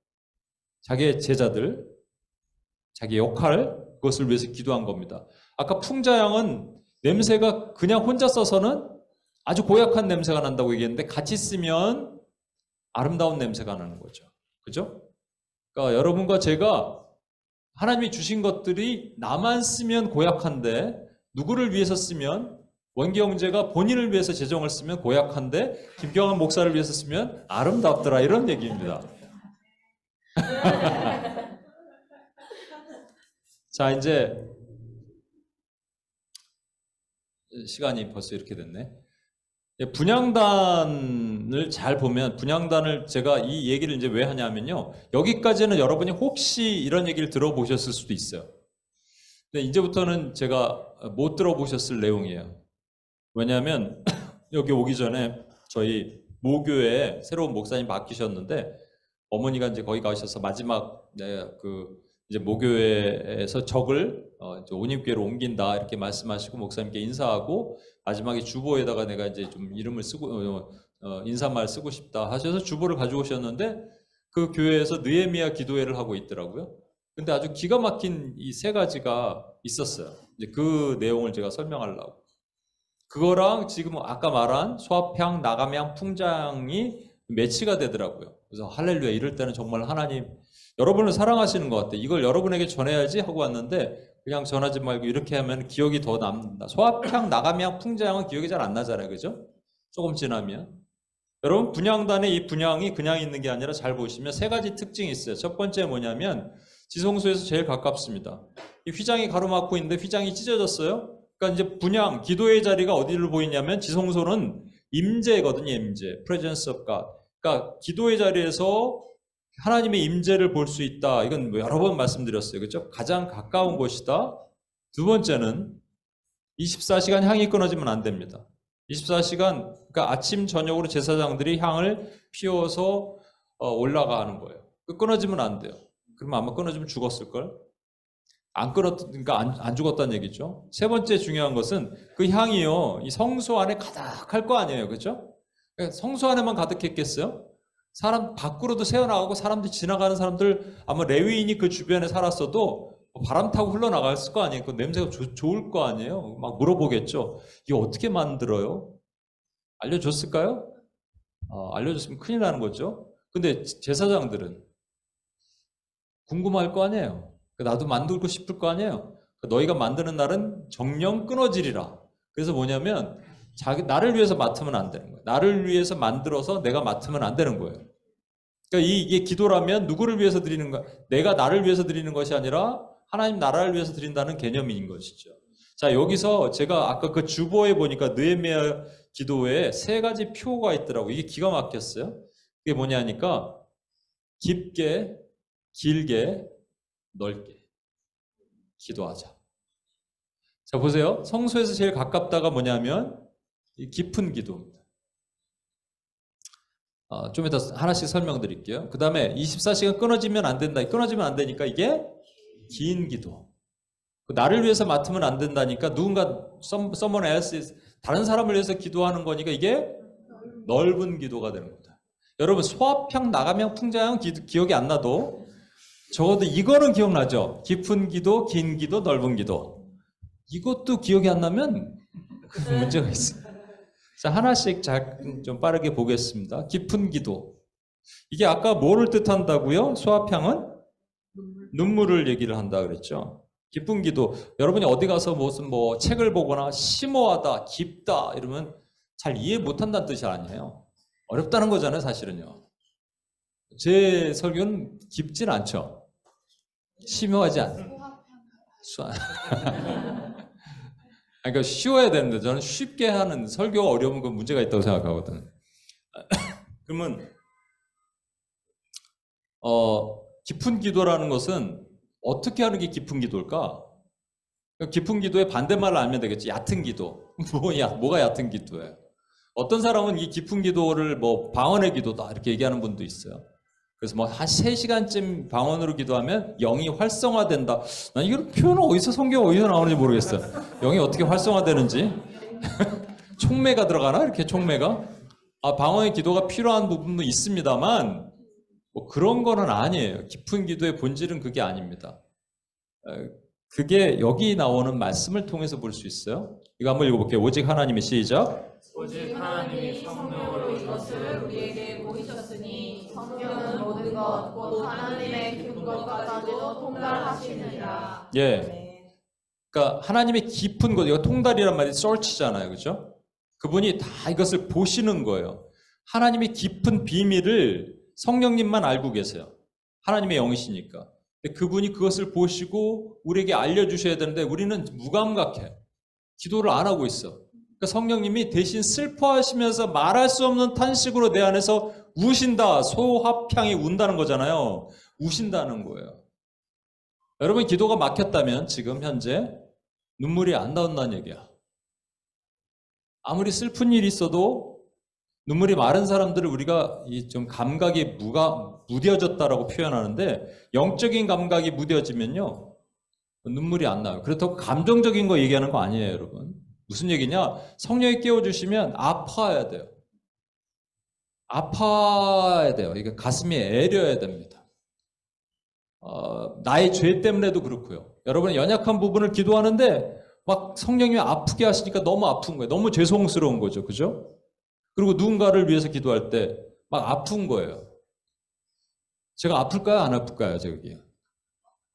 자기의 제자들, 자기 역할, 그것을 위해서 기도한 겁니다. 아까 풍자양은 냄새가 그냥 혼자 써서는 아주 고약한 냄새가 난다고 얘기했는데 같이 쓰면 아름다운 냄새가 나는 거죠. 그죠? 그러니까 여러분과 제가 하나님이 주신 것들이 나만 쓰면 고약한데 누구를 위해서 쓰면 원기 형제가 본인을 위해서 재정을 쓰면 고약한데 김경환 목사를 위해서 쓰면 아름답더라 이런 얘기입니다. 자, 이제 시간이 벌써 이렇게 됐네. 분향단을 잘 보면 분향단을 제가 이 얘기를 이제 왜 하냐면요. 여기까지는 여러분이 혹시 이런 얘기를 들어보셨을 수도 있어요. 근데 이제부터는 제가 못 들어보셨을 내용이에요. 왜냐하면 여기 오기 전에 저희 모교에 새로운 목사님 바뀌셨는데 어머니가 이제 거기 가셔서 마지막 이제 모교회에서 적을 온임교회로 옮긴다 이렇게 말씀하시고 목사님께 인사하고 마지막에 주보에다가 내가 이제 좀 이름을 쓰고 인사말 쓰고 싶다 하셔서 주보를 가져오셨는데 그 교회에서 느헤미야 기도회를 하고 있더라고요. 근데 아주 기가 막힌 이 세 가지가 있었어요. 이제 그 내용을 제가 설명하려고. 그거랑 지금 아까 말한 소합향, 나감향, 풍장이 매치가 되더라고요. 그래서 할렐루야 이럴 때는 정말 하나님 여러분을 사랑하시는 것 같아요. 이걸 여러분에게 전해야지 하고 왔는데 그냥 전하지 말고 이렇게 하면 기억이 더 남는다. 소합향, 나감향, 풍자향은 기억이 잘 안 나잖아요. 그죠? 조금 지나면. 여러분 분향단의 이 분향이 그냥 있는 게 아니라 잘 보시면 세 가지 특징이 있어요. 첫 번째 뭐냐면 지성소에서 제일 가깝습니다. 이 휘장이 가로막고 있는데 휘장이 찢어졌어요. 그러니까 이제 분향, 기도의 자리가 어디를 보이냐면 지성소는 임재거든요. 임재. Presence of God. 그러니까 기도의 자리에서 하나님의 임재를 볼 수 있다. 이건 여러 번 말씀드렸어요. 그렇죠? 가장 가까운 곳이다. 두 번째는 24시간 향이 끊어지면 안 됩니다. 24시간, 그러니까 아침, 저녁으로 제사장들이 향을 피워서 올라가는 거예요. 끊어지면 안 돼요. 그러면 아마 끊어지면 죽었을걸? 그러니까 안 죽었다는 얘기죠. 세 번째 중요한 것은 그 향이요, 이 성소 안에 가득할 거 아니에요. 그렇죠? 성소 안에만 가득했겠어요? 사람 밖으로도 새어나가고 사람들이 지나가는 사람들 아마 레위인이 그 주변에 살았어도 바람 타고 흘러나갔을 거 아니에요. 그 냄새가 좋을 거 아니에요. 막 물어보겠죠. 이거 어떻게 만들어요? 알려줬을까요? 알려줬으면 큰일 나는 거죠. 근데 제사장들은 궁금할 거 아니에요. 나도 만들고 싶을 거 아니에요. 너희가 만드는 날은 정령 끊어지리라. 그래서 뭐냐면 나를 위해서 맡으면 안 되는 거예요. 나를 위해서 만들어서 내가 맡으면 안 되는 거예요. 그러니까 이게 기도라면 누구를 위해서 드리는 거야? 내가 나를 위해서 드리는 것이 아니라 하나님 나라를 위해서 드린다는 개념인 것이죠. 자, 여기서 제가 아까 그 주보에 보니까 느헤미야 기도에 세 가지 표가 있더라고요. 이게 기가 막혔어요. 그게 뭐냐니까 깊게, 길게, 넓게 기도하자. 자, 보세요. 성소에서 제일 가깝다가 뭐냐면 이 깊은 기도입니다. 좀 이따 하나씩 설명드릴게요. 그 다음에 24시간 끊어지면 안 된다. 끊어지면 안 되니까 이게 긴 기도. 나를 위해서 맡으면 안 된다니까 누군가 someone else, 다른 사람을 위해서 기도하는 거니까 이게 넓은 기도가 되는 겁니다. 여러분 소합향, 나감향, 풍자향 기억이 안 나도 적어도 이거는 기억나죠? 깊은 기도, 긴 기도, 넓은 기도. 이것도 기억이 안 나면 문제가 있어요. 자, 하나씩 좀 빠르게 보겠습니다. 깊은 기도. 이게 아까 뭐를 뜻한다고요? 소합향은? 눈물을 얘기를 한다 그랬죠. 깊은 기도. 여러분이 어디 가서 무슨 책을 보거나 심오하다, 깊다 이러면 잘 이해 못한다는 뜻이 아니에요. 어렵다는 거잖아요, 사실은요. 제 설교는 깊진 않죠. 심오하지 않아요. 그러니까 쉬워야 되는데 저는 쉽게 하는 설교가 어려운 건 문제가 있다고 생각하거든. 그러면 깊은 기도라는 것은 어떻게 하는 게 깊은 기도일까? 깊은 기도의 반대말을 알면 되겠지. 얕은 기도. 뭐가 얕은 기도예요? 어떤 사람은 이 깊은 기도를 뭐 방언의 기도다 이렇게 얘기하는 분도 있어요. 그래서 뭐 한 3시간쯤 방언으로 기도하면 영이 활성화된다. 난 이런 표현은 성경 어디서 나오는지 모르겠어요. 영이 어떻게 활성화되는지. 촉매가 들어가나? 이렇게 촉매가? 방언의 기도가 필요한 부분도 있습니다만 뭐 그런 거는 아니에요. 깊은 기도의 본질은 그게 아닙니다. 그게 여기 나오는 말씀을 통해서 볼 수 있어요. 이거 한번 읽어볼게요. 오직 하나님의 시작. 오직 하나님이 성령으로 이것을 우리에게 보이셨으니 성령은 모든 것 곧 하나님의 깊은 것까지도 통달하시느니라. 예. 그러니까 하나님의 깊은 것, 이거 통달이란 말이 search잖아요. 그죠? 그분이 다 이것을 보시는 거예요. 하나님의 깊은 비밀을 성령님만 알고 계세요. 하나님의 영이시니까. 그분이 그것을 보시고 우리에게 알려주셔야 되는데 우리는 무감각해. 기도를 안 하고 있어. 그러니까 성령님이 대신 슬퍼하시면서 말할 수 없는 탄식으로 내 안에서 우신다. 소화향이 운다는 거잖아요. 우신다는 거예요. 여러분 기도가 막혔다면 지금 현재 눈물이 안 나온다는 얘기야. 아무리 슬픈 일이 있어도 눈물이 마른 사람들을 우리가 좀 감각이 무뎌졌다라고 표현하는데 영적인 감각이 무뎌지면요 눈물이 안 나요. 그렇다고 감정적인 거 얘기하는 거 아니에요, 여러분. 무슨 얘기냐? 성령이 깨워주시면 아파야 돼요. 아파야 돼요. 이게 가슴이 애려야 됩니다. 나의 죄 때문에도 그렇고요. 여러분 연약한 부분을 기도하는데 막 성령이 아프게 하시니까 너무 아픈 거예요. 너무 죄송스러운 거죠. 그죠? 그리고 누군가를 위해서 기도할 때 막 아픈 거예요. 제가 아플까요? 안 아플까요? 저기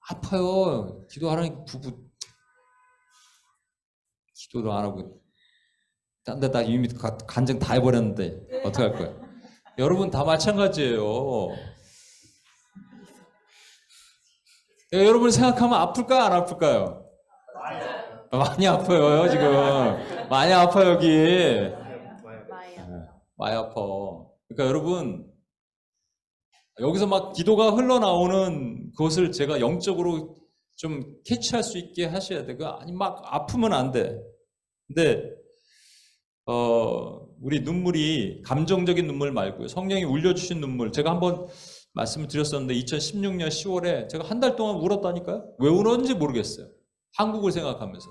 아파요. 기도하라는 부부 기도도 안 하고 딴 데다 이미 간증 다 해버렸는데 어떡할 거예요? 여러분 다 마찬가지예요. 여러분 생각하면 아플까요? 안 아플까요? 많이 아파요 지금. 많이 아파 여기. 많이 아파. 그러니까 여러분 여기서 막 기도가 흘러나오는 그것을 제가 영적으로 좀 캐치할 수 있게 하셔야 돼요. 아니 막 아프면 안 돼. 근데 우리 눈물이 감정적인 눈물 말고요. 성령이 울려주신 눈물. 제가 한번 말씀을 드렸었는데 2016년 10월에 제가 한 달 동안 울었다니까요. 왜 울었는지 모르겠어요. 한국을 생각하면서.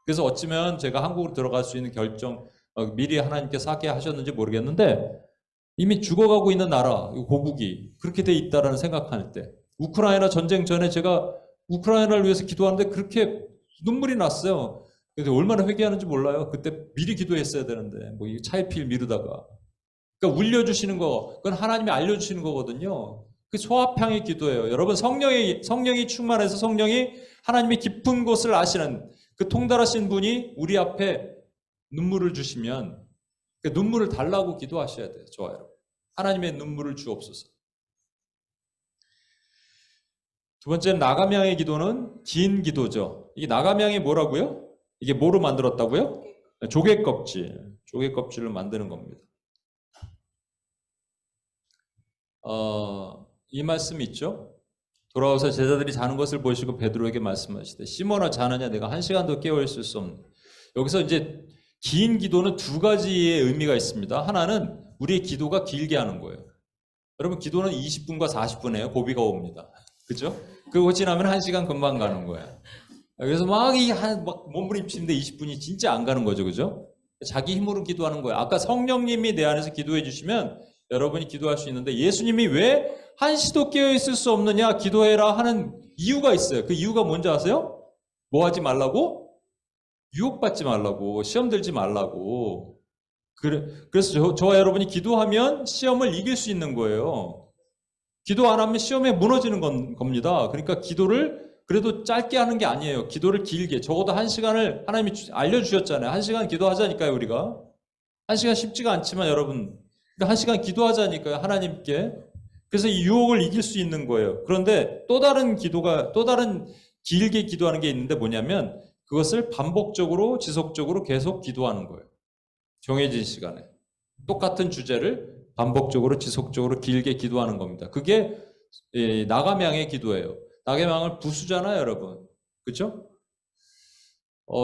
그래서 어쩌면 제가 한국으로 들어갈 수 있는 결정 미리 하나님께서 하게 하셨는지 모르겠는데 이미 죽어가고 있는 나라, 고국이 그렇게 돼 있다라는 생각할 때 우크라이나 전쟁 전에 제가 우크라이나를 위해서 기도하는데 그렇게 눈물이 났어요. 근데 얼마나 회개하는지 몰라요. 그때 미리 기도했어야 되는데 뭐 차일피일 미루다가. 그러니까 울려주시는 거, 그건 하나님이 알려주시는 거거든요. 그 소합향의 기도예요. 여러분 성령이 충만해서 성령이 하나님의 깊은 곳을 아시는 그 통달하신 분이 우리 앞에 눈물을 주시면 그 눈물을 달라고 기도하셔야 돼요. 좋아요. 여러분. 하나님의 눈물을 주옵소서. 두 번째는 나감향의 기도는 긴 기도죠. 이게 나감향이 뭐라고요? 이게 뭐로 만들었다고요? 조개 껍질. 조개 껍질로 만드는 겁니다. 이 말씀 있죠? 돌아와서 제자들이 자는 것을 보시고 베드로에게 말씀하시되 시몬아 자느냐 내가 1시간도 깨어 있을 수 없는. 여기서 이제 긴 기도는 두 가지의 의미가 있습니다. 하나는 우리의 기도가 길게 하는 거예요. 여러분 기도는 20분과 40분이에요. 고비가 옵니다. 그죠? 그거 지나면 1시간 금방 가는 거예요. 그래서 막 몸부림치는데 20분이 진짜 안 가는 거죠. 그죠? 자기 힘으로 기도하는 거예요. 아까 성령님이 내 안에서 기도해 주시면 여러분이 기도할 수 있는데 예수님이 왜 한시도 깨어 있을 수 없느냐 기도해라 하는 이유가 있어요. 그 이유가 뭔지 아세요? 뭐 하지 말라고? 유혹받지 말라고, 시험 들지 말라고. 그래서 저와 여러분이 기도하면 시험을 이길 수 있는 거예요. 기도 안 하면 시험에 무너지는 겁니다. 그러니까 기도를 그래도 짧게 하는 게 아니에요. 기도를 길게. 적어도 1시간을 하나님이 알려주셨잖아요. 1시간 기도하자니까요, 우리가. 1시간 쉽지가 않지만 여러분, 1시간 기도하자니까요, 하나님께. 그래서 이 유혹을 이길 수 있는 거예요. 그런데 또 다른 길게 기도하는 게 있는데 뭐냐면 그것을 반복적으로, 지속적으로 계속 기도하는 거예요. 정해진 시간에. 똑같은 주제를 반복적으로, 지속적으로 길게 기도하는 겁니다. 그게 나감양의 기도예요. 나감양은 부수잖아요, 여러분. 그렇죠?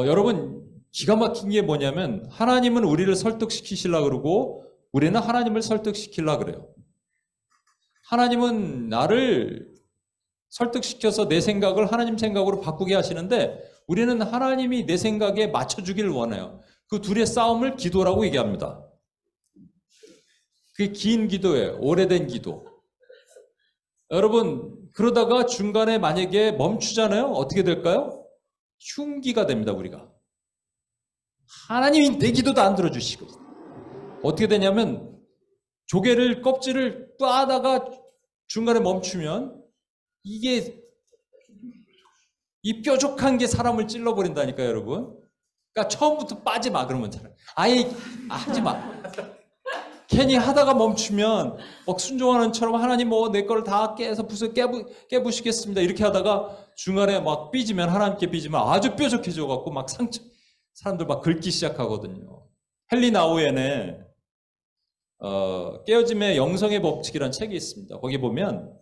여러분 기가 막힌 게 뭐냐면 하나님은 우리를 설득시키시려고 그러고 우리는 하나님을 설득시키려고 그래요. 하나님은 나를 설득시켜서 내 생각을 하나님 생각으로 바꾸게 하시는데 우리는 하나님이 내 생각에 맞춰주기를 원해요. 그 둘의 싸움을 기도라고 얘기합니다. 그게 긴 기도예요. 오래된 기도. 여러분 그러다가 중간에 만약에 멈추잖아요. 어떻게 될까요? 흉기가 됩니다. 우리가. 하나님이 내 기도도 안 들어주시고 어떻게 되냐면 조개를 껍질을 따다가 중간에 멈추면 이게 이 뾰족한 게 사람을 찔러버린다니까요, 여러분. 그러니까 처음부터 빠지 마 그러면 차라리. 아예 하지 마. 괜히 하다가 멈추면 막 순종하는 처럼 하나님 뭐 내 거를 다 깨서 깨부시겠습니다. 이렇게 하다가 중간에 막 삐지면 하나님께 삐지면 아주 뾰족해져 갖고 막 상처 사람들 막 긁기 시작하거든요. 헨리 나우엔의 깨어짐의 영성의 법칙이라는 책이 있습니다. 거기 보면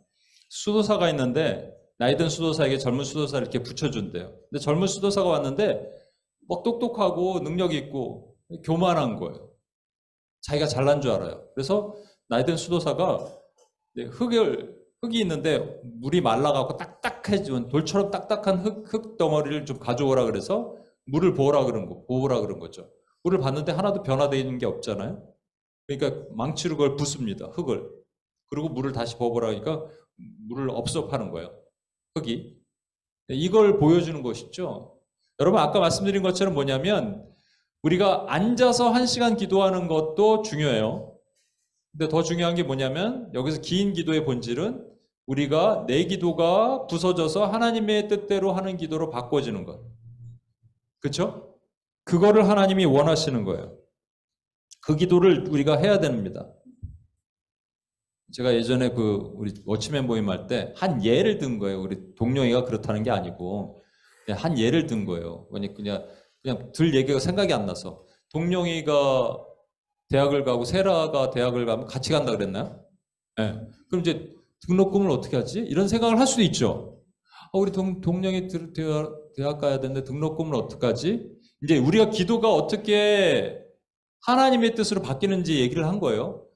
수도사가 있는데 나이 든 수도사에게 젊은 수도사를 이렇게 붙여준대요. 근데 젊은 수도사가 왔는데 막 똑똑하고 능력 있고 교만한 거예요. 자기가 잘난 줄 알아요. 그래서 나이 든 수도사가 흙이 있는데 물이 말라가고 딱딱해진 돌처럼 딱딱한 흙 덩어리를 좀 가져오라 그래서 물을 보호라 그런 거죠. 물을 봤는데 하나도 변화되어 있는 게 없잖아요. 그러니까 망치로 그걸 부숩니다. 흙을. 그리고 물을 다시 부어보라 하니까 물을 업소하는 거예요. 흙이. 이걸 보여주는 것이죠. 여러분 아까 말씀드린 것처럼 뭐냐면 우리가 앉아서 1시간 기도하는 것도 중요해요. 근데 더 중요한 게 뭐냐면 여기서 긴 기도의 본질은 우리가 내 기도가 부서져서 하나님의 뜻대로 하는 기도로 바꿔지는 것. 그렇죠? 그거를 하나님이 원하시는 거예요. 그 기도를 우리가 해야 됩니다. 제가 예전에 우리 워치맨 모임 할 때 한 예를 든 거예요. 우리 동룡이가 그렇다는 게 아니고 그냥 한 예를 든 거예요. 그냥 들 얘기가 생각이 안 나서 동룡이가 대학을 가고 세라가 대학을 가면 같이 간다 그랬나요? 네. 그럼 이제 등록금을 어떻게 하지? 이런 생각을 할 수도 있죠. 우리 동룡이 대학 가야 되는데 등록금을 어떻게 하지? 이제 우리가 기도가 어떻게 하나님의 뜻으로 바뀌는지 얘기를 한 거예요.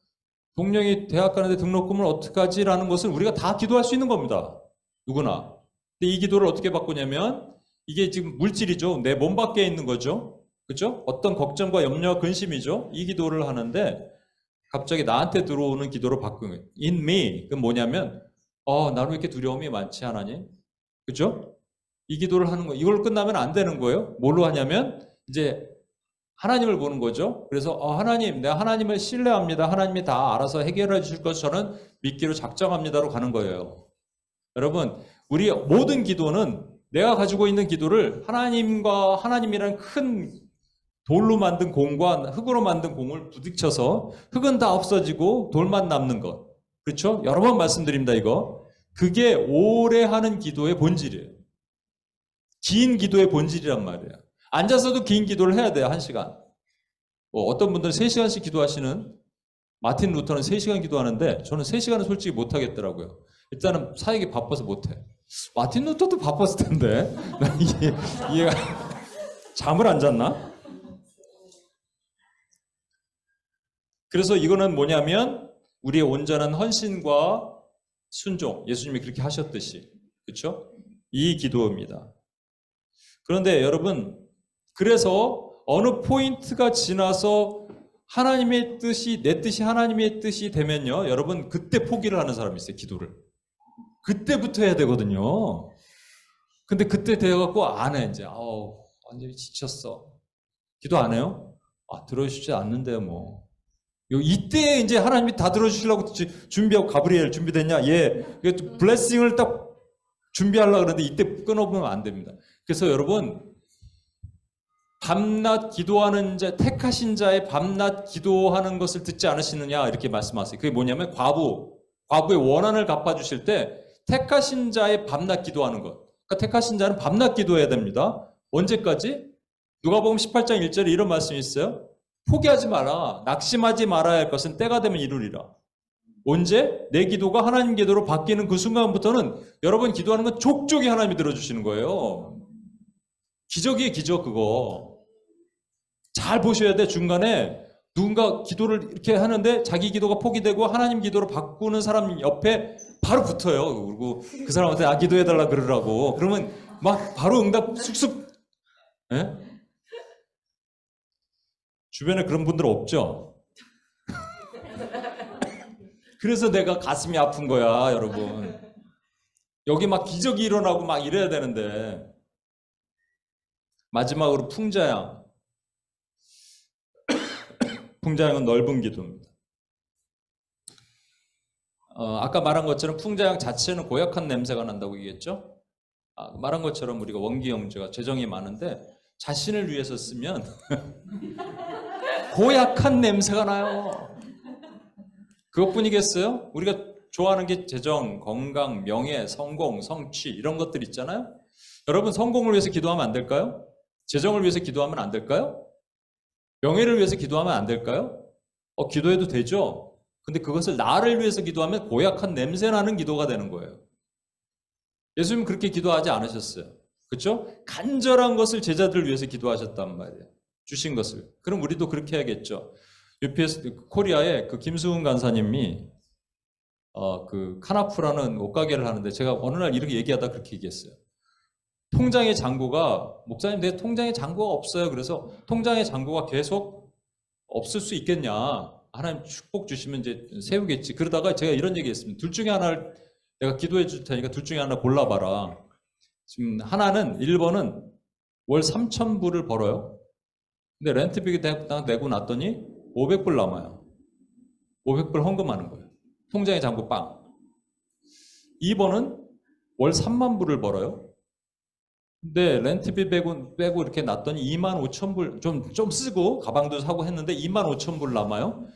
동령이 대학 가는데 등록금을 어떻게 하지라는 것을 우리가 다 기도할 수 있는 겁니다. 누구나. 근데 이 기도를 어떻게 바꾸냐면 이게 지금 물질이죠. 내 몸 밖에 있는 거죠. 그렇죠? 어떤 걱정과 염려와 근심이죠. 이 기도를 하는데 갑자기 나한테 들어오는 기도로 바꾼 거예요. In me. 그건 뭐냐면 나는 왜 이렇게 두려움이 많지 하나님? 그렇죠? 이 기도를 하는 거예요. 이걸 끝나면 안 되는 거예요. 뭘로 하냐면 이제 하나님을 보는 거죠. 그래서 하나님, 내가 하나님을 신뢰합니다. 하나님이 다 알아서 해결해 주실 것을 저는 믿기로 작정합니다로 가는 거예요. 여러분, 우리 모든 기도는 내가 가지고 있는 기도를 하나님이라는 큰 돌로 만든 공과 흙으로 만든 공을 부딪혀서 흙은 다 없어지고 돌만 남는 것. 그렇죠? 여러 번 말씀드립니다, 이거. 그게 오래 하는 기도의 본질이에요. 긴 기도의 본질이란 말이에요. 앉아서도 긴 기도를 해야 돼요. 1시간. 어떤 분들은 3시간씩 기도하시는 마틴 루터는 3시간 기도하는데 저는 3시간은 솔직히 못하겠더라고요. 일단은 사역이 바빠서 못해. 마틴 루터도 바빴을 텐데 이해가 잠을 안 잤나? 그래서 이거는 뭐냐면 우리의 온전한 헌신과 순종, 예수님이 그렇게 하셨듯이, 그렇죠? 이 기도입니다. 그런데 여러분, 그래서 어느 포인트가 지나서 하나님의 뜻이, 내 뜻이 하나님의 뜻이 되면요, 여러분 그때 포기를 하는 사람이 있어요. 기도를 그때부터 해야 되거든요. 근데 그때 되어갖고 안 해. 이제 완전히 지쳤어. 기도 안 해요? 들어주시지 않는데요. 뭐 이때 이제 하나님이 다 들어주시려고 준비하고, 가브리엘 준비됐냐? 블레싱을 딱 준비하려고 그러는데 이때 끊어보면 안 됩니다. 그래서 여러분, 밤낮 기도하는 자, 택하신 자의 밤낮 기도하는 것을 듣지 않으시느냐, 이렇게 말씀하세요. 그게 뭐냐면 과부의 원한을 갚아주실 때 택하신 자의 밤낮 기도하는 것. 그러니까 택하신 자는 밤낮 기도해야 됩니다. 언제까지? 누가복음 18장 1절에 이런 말씀이 있어요. 포기하지 마라. 낙심하지 말아야 할 것은 때가 되면 이루리라. 언제? 내 기도가 하나님 기도로 바뀌는 그 순간부터는 여러분 기도하는 건 족족이 하나님이 들어주시는 거예요. 기적이에요, 기적 그거. 잘 보셔야 돼. 중간에 누군가 기도를 이렇게 하는데 자기 기도가 포기되고 하나님 기도로 바꾸는 사람 옆에 바로 붙어요. 그리고 그 사람한테 기도해달라 그러라고. 그러면 막 바로 응답 쑥쑥. 예? 주변에 그런 분들 없죠? 그래서 내가 가슴이 아픈 거야, 여러분. 여기 막 기적이 일어나고 막 이래야 되는데. 마지막으로 풍자양. 풍자양은 넓은 기도입니다. 아까 말한 것처럼 풍자양 자체는 고약한 냄새가 난다고 얘기했죠? 말한 것처럼 우리가 원기 형제가 재정이 많은데 자신을 위해서 쓰면 고약한 냄새가 나요. 그것뿐이겠어요? 우리가 좋아하는 게 재정, 건강, 명예, 성공, 성취 이런 것들 있잖아요. 여러분 성공을 위해서 기도하면 안 될까요? 재정을 위해서 기도하면 안 될까요? 명예를 위해서 기도하면 안 될까요? 기도해도 되죠. 근데 그것을 나를 위해서 기도하면 고약한 냄새나는 기도가 되는 거예요. 예수님은 그렇게 기도하지 않으셨어요. 그렇죠? 간절한 것을 제자들을 위해서 기도하셨단 말이에요. 주신 것을. 그럼 우리도 그렇게 해야겠죠. UPS 코리아의 그 김수훈 간사님이 그 카나프라는 옷가게를 하는데 제가 어느 날 이렇게 얘기하다 그렇게 얘기했어요. 통장의 잔고가 목사님 내 통장에 잔고가 없어요. 그래서 통장의 잔고가 계속 없을 수 있겠냐. 하나님 축복 주시면 이제 세우겠지. 그러다가 제가 이런 얘기했습니다. 둘 중에 하나를 내가 기도해 줄 테니까 둘 중에 하나 골라봐라. 지금 하나는 1번은 월 3,000불을 벌어요. 근데 렌트비 딱 내고 났더니 500불 남아요. 500불 헌금하는 거예요. 통장에 잔고 빵. 2번은 월 3만 불을 벌어요. 근데 렌트비 빼고 이렇게 놨더니 25,000불 좀 쓰고 가방도 사고 했는데 25,000불 남아요.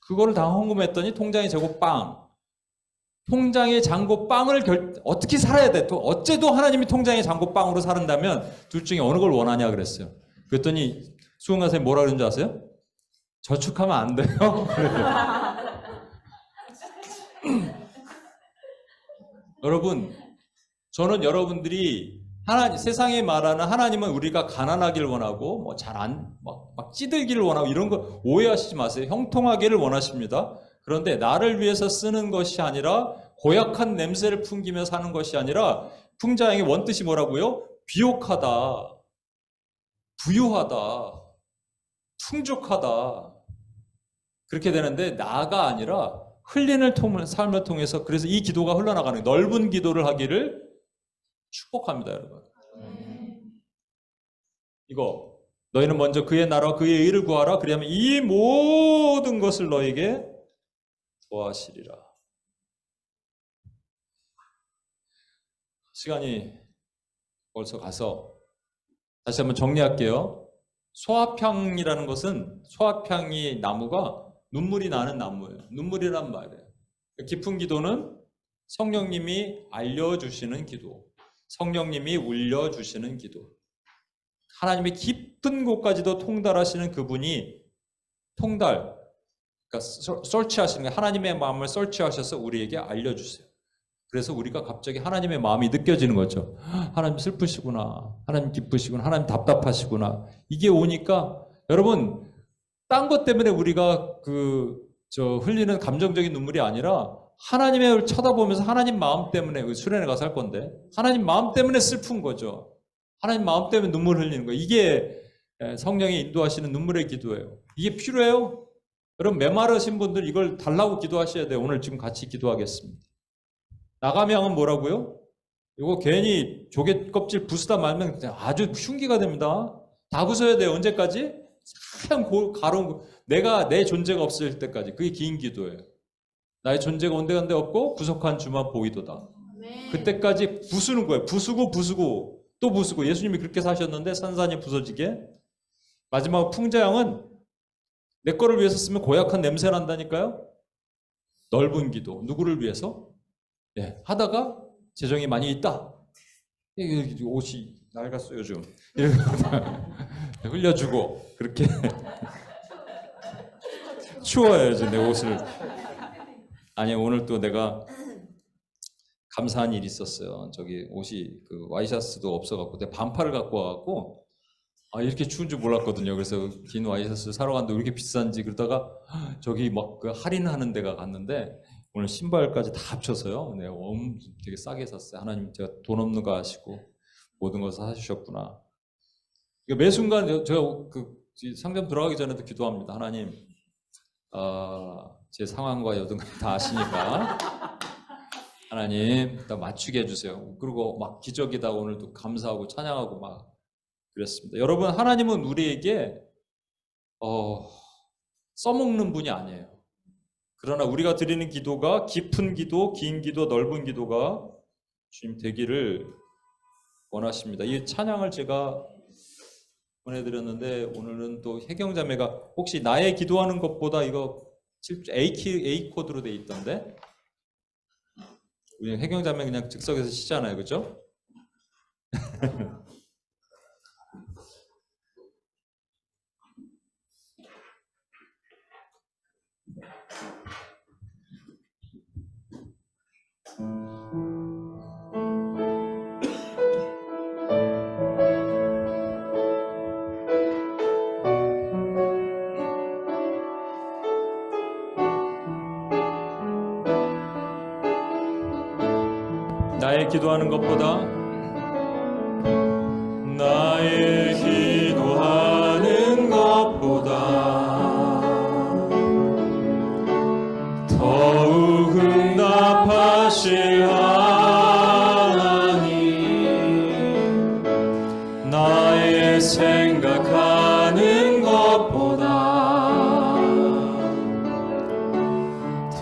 그거를 다 헌금했더니 통장에 잔고 빵. 통장에 잔고 빵을 어떻게 살아야 돼? 또 어째도 하나님이 통장에 잔고 빵으로 살은다면 둘 중에 어느 걸 원하냐 그랬어요. 그랬더니 수흥 선생님 뭐라 그러는 줄 아세요? 저축하면 안 돼요. 여러분, 저는 여러분들이 세상에 말하는 하나님은 우리가 가난하기를 원하고 뭐 막 찌들기를 원하고 이런 거 오해하시지 마세요. 형통하기를 원하십니다. 그런데 나를 위해서 쓰는 것이 아니라 고약한 냄새를 풍기며 사는 것이 아니라 풍자양의 원뜻이 뭐라고요? 비옥하다, 부유하다, 풍족하다. 그렇게 되는데 나가 아니라 흘리는 삶을 통해서 그래서 이 기도가 흘러나가는 넓은 기도를 하기를 축복합니다, 여러분. 이거 너희는 먼저 그의 나라와 그의 의를 구하라. 그리하면 이 모든 것을 너에게 더하시리라. 시간이 벌써 가서 다시 한번 정리할게요. 소합향이라는 것은 소합향이 나무가 눈물이 나는 나무예요. 눈물이란 말이에요. 깊은 기도는 성령님이 알려주시는 기도, 성령님이 울려주시는 기도. 하나님의 깊은 곳까지도 통달하시는 그분이 그러니까 설치하시는 거예요. 하나님의 마음을 설치하셔서 우리에게 알려주세요. 그래서 우리가 갑자기 하나님의 마음이 느껴지는 거죠. 하나님 슬프시구나. 하나님 기쁘시구나. 하나님 답답하시구나. 이게 오니까 여러분 딴 것 때문에 우리가 흘리는 감정적인 눈물이 아니라 하나님을 쳐다보면서 하나님 마음 때문에 수련회 가서 할 건데 하나님 마음 때문에 슬픈 거죠. 하나님 마음 때문에 눈물 흘리는 거예요. 이게 성령이 인도하시는 눈물의 기도예요. 이게 필요해요? 여러분 메마르신 분들 이걸 달라고 기도하셔야 돼요. 오늘 지금 같이 기도하겠습니다. 나가명은 뭐라고요? 이거 괜히 조개 껍질 부수다 말면 아주 흉기가 됩니다. 다 부숴야 돼요. 언제까지? 참 가로운 내가 내 존재가 없을 때까지. 그게 긴 기도예요. 나의 존재가 온데간데 없고 구속한 주만 보이도다. 그때까지 부수는 거예요. 부수고 또 부수고. 예수님이 그렇게 사셨는데 산산이 부서지게. 마지막 풍자양은 내 거를 위해서 쓰면 고약한 냄새 난다니까요. 넓은 기도. 누구를 위해서? 하다가 재정이 많이 있다. 옷이 낡았어요 좀. 이렇게 흘려주고 그렇게 추워야지 내 옷을. 아니 오늘 또 내가 감사한 일이 있었어요. 저기 옷이 그 와이셔츠도 없어갖고 내가 반팔을 갖고 와갖고 이렇게 추운 줄 몰랐거든요. 그래서 긴 와이셔츠 사러 갔는데 왜 이렇게 비싼지 그러다가 저기 막 그 할인하는 데가 갔는데 오늘 신발까지 다 합쳐서요. 내가 되게 싸게 샀어요. 하나님 제가 돈 없는 거 아시고 모든 걸 사주셨구나. 매 순간 제가 그 상점 들어가기 전에도 기도합니다. 하나님, 제 상황과 여든 다 아시니까 하나님 다 맞추게 해주세요. 그리고 막 기적이다 오늘도 감사하고 찬양하고 막 그랬습니다. 여러분, 하나님은 우리에게 써먹는 분이 아니에요. 그러나 우리가 드리는 기도가 깊은 기도, 긴 기도, 넓은 기도가 주님 되기를 원하십니다. 이 찬양을 제가 보내드렸는데 오늘은 또 혜경자매가 혹시 나의 기도하는 것보다 이거 A 코드로 돼 있던데 우리 혜경자매 그냥 즉석에서 치잖아요, 그죠? 나의 기도하는 것보다 나의 기도하는 것보다 더욱 응답하실 하나님 나의 생각하는 것보다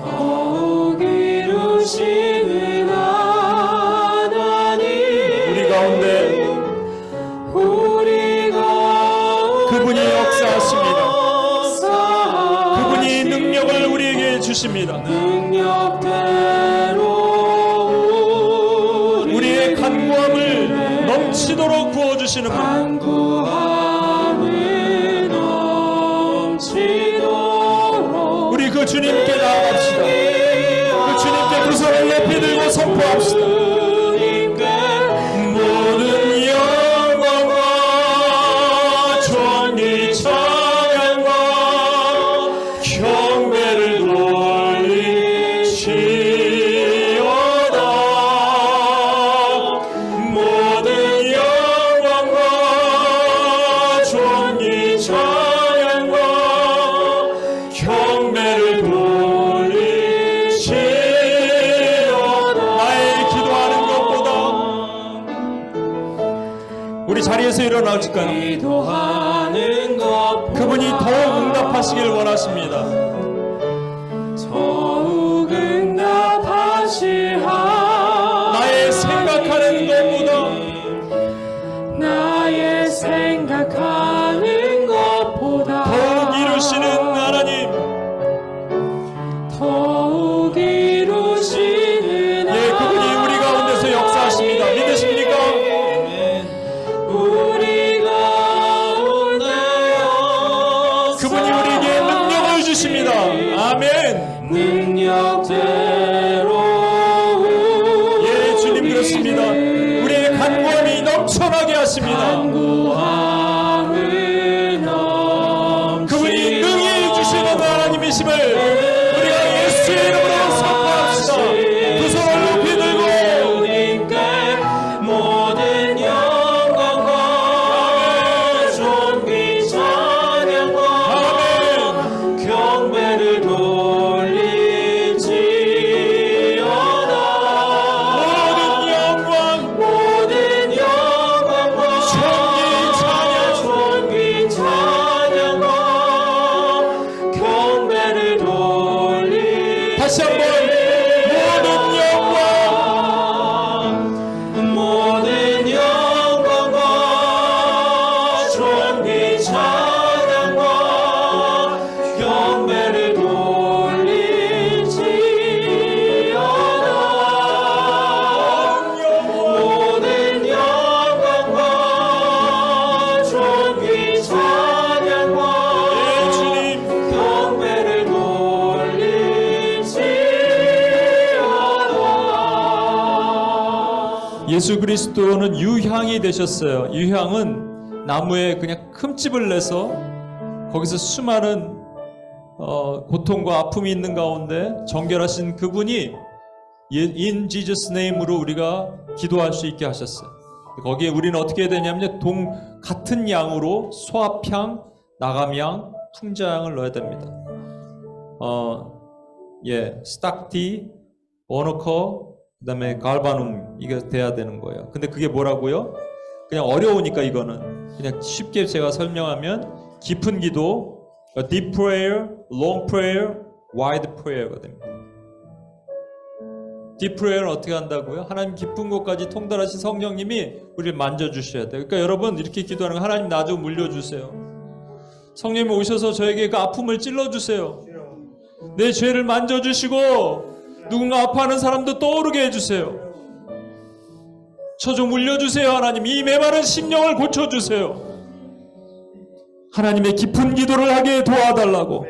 더욱 이루시는 그분이 능력을 우리에게 주십니다. 우리의 간구함을 넘치도록 부어주시는 분. 우리 그 주님께 나아갑시다. 그 주님께 두 손을 높이 들고 선포합시다. 자리에서 일어나실까요? 그분이 더욱 응답하시길 원하십니다. 더욱 응답하실 나의 생각하는 것보다 나의 생각하는 것보다 더욱 이루시는 하나님 더욱 이루시는 그분이 우리 가운데서 역사하십니다. 믿으십니까? 그분이 우리에게 능력을 주십니다. 아멘. 능력대로 예, 주님 그렇습니다. 우리의 간구함이 넘쳐나게 하십니다. 그분이 능히 주시는 하나님이심을 우리가 예수의 이름으로 선포합시다. 두 손을 높이 들고 모든 영광과 존귀 찬양과 경배를 돌릴지어다. 모든 영광과 존귀 찬양과 경배를 돌릴지어다. 다시 한번 모든 영광과 존귀 찬양과 경배를 돌릴지어다. 모든 영광과 존귀 찬양과 경배를 돌릴지어다. 예수 그리스도는 유향이 되셨어요. 유향은 나무에 그냥 흠집을 내서 거기서 수많은 고통과 아픔이 있는 가운데 정결하신 그분이 In Jesus name으로 우리가 기도할 수 있게 하셨어요. 거기에 우리는 어떻게 해야 되냐면 같은 양으로 소합향, 나감향, 풍자향을 넣어야 됩니다. 스탁티, 오너커, 그 다음에 갈바눔 이게 돼야 되는 거예요. 근데 그게 뭐라고요? 그냥 어려우니까 이거는 그냥 쉽게 제가 설명하면 깊은 기도, deep prayer, long prayer, wide prayer가 됩니다. deep prayer는 어떻게 한다고요? 하나님 깊은 곳까지 통달하신 성령님이 우리를 만져주셔야 돼요. 그러니까 여러분 이렇게 기도하는 거 하나님 나 좀 물려주세요. 성령님이 오셔서 저에게 그 아픔을 찔러주세요. 내 죄를 만져주시고 누군가 아파하는 사람도 떠오르게 해주세요. 저 좀 울려주세요. 하나님 이 메마른 심령을 고쳐주세요. 하나님의 깊은 기도를 하게 도와달라고.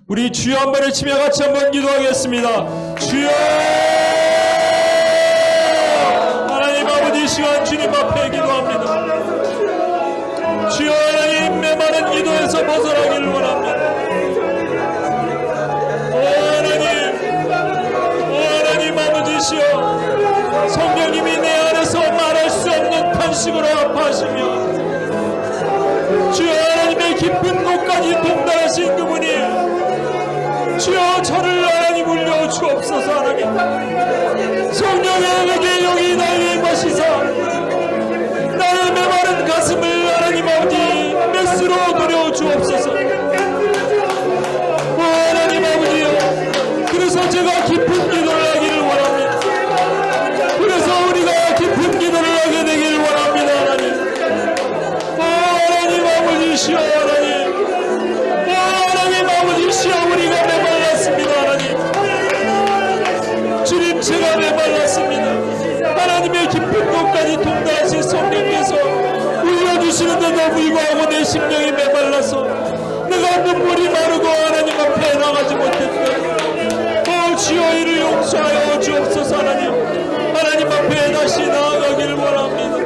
우리 주여 한 번에 치며 같이 한번 기도하겠습니다. 주여! 하나님 아버지 시간 주님 앞에 기도합니다. 주여 하나님 메마른 기도에서 벗어나기를 원합니다. 하나님 아버지시여 성령님이 내 안에서 말할 수 없는 탄식으로 아파하시며 주여 하나님의 깊은 곳까지 통달하신 그분이 주여 저를 하나님 울려 주옵소서. 하나님 성령에게 여기 나에게 임하시사 나의 메마른 가슴을 하나님 아버지 메스로 노려 주옵소서. 하나님 아버지여 그래서 제가 깊은 기도를 하기를 원합니다. 그래서 우리가 깊은 기도를 하게 되기를 원합니다. 하나님 하나님 아버지시여 하나님 아버지시여 우리가 메말랐습니다. 하나님 주님 제가 메말랐습니다. 하나님의 깊은 곳까지 통달하신 성령께서 울려주시는데도 불구하고 내 심령이 메말라서 내가 눈물이 마르고 하나님 앞에 나가지 못했다. 주여 이를 용서하여 주옵소서. 하나님 앞에 다시 나아가기를 원합니다.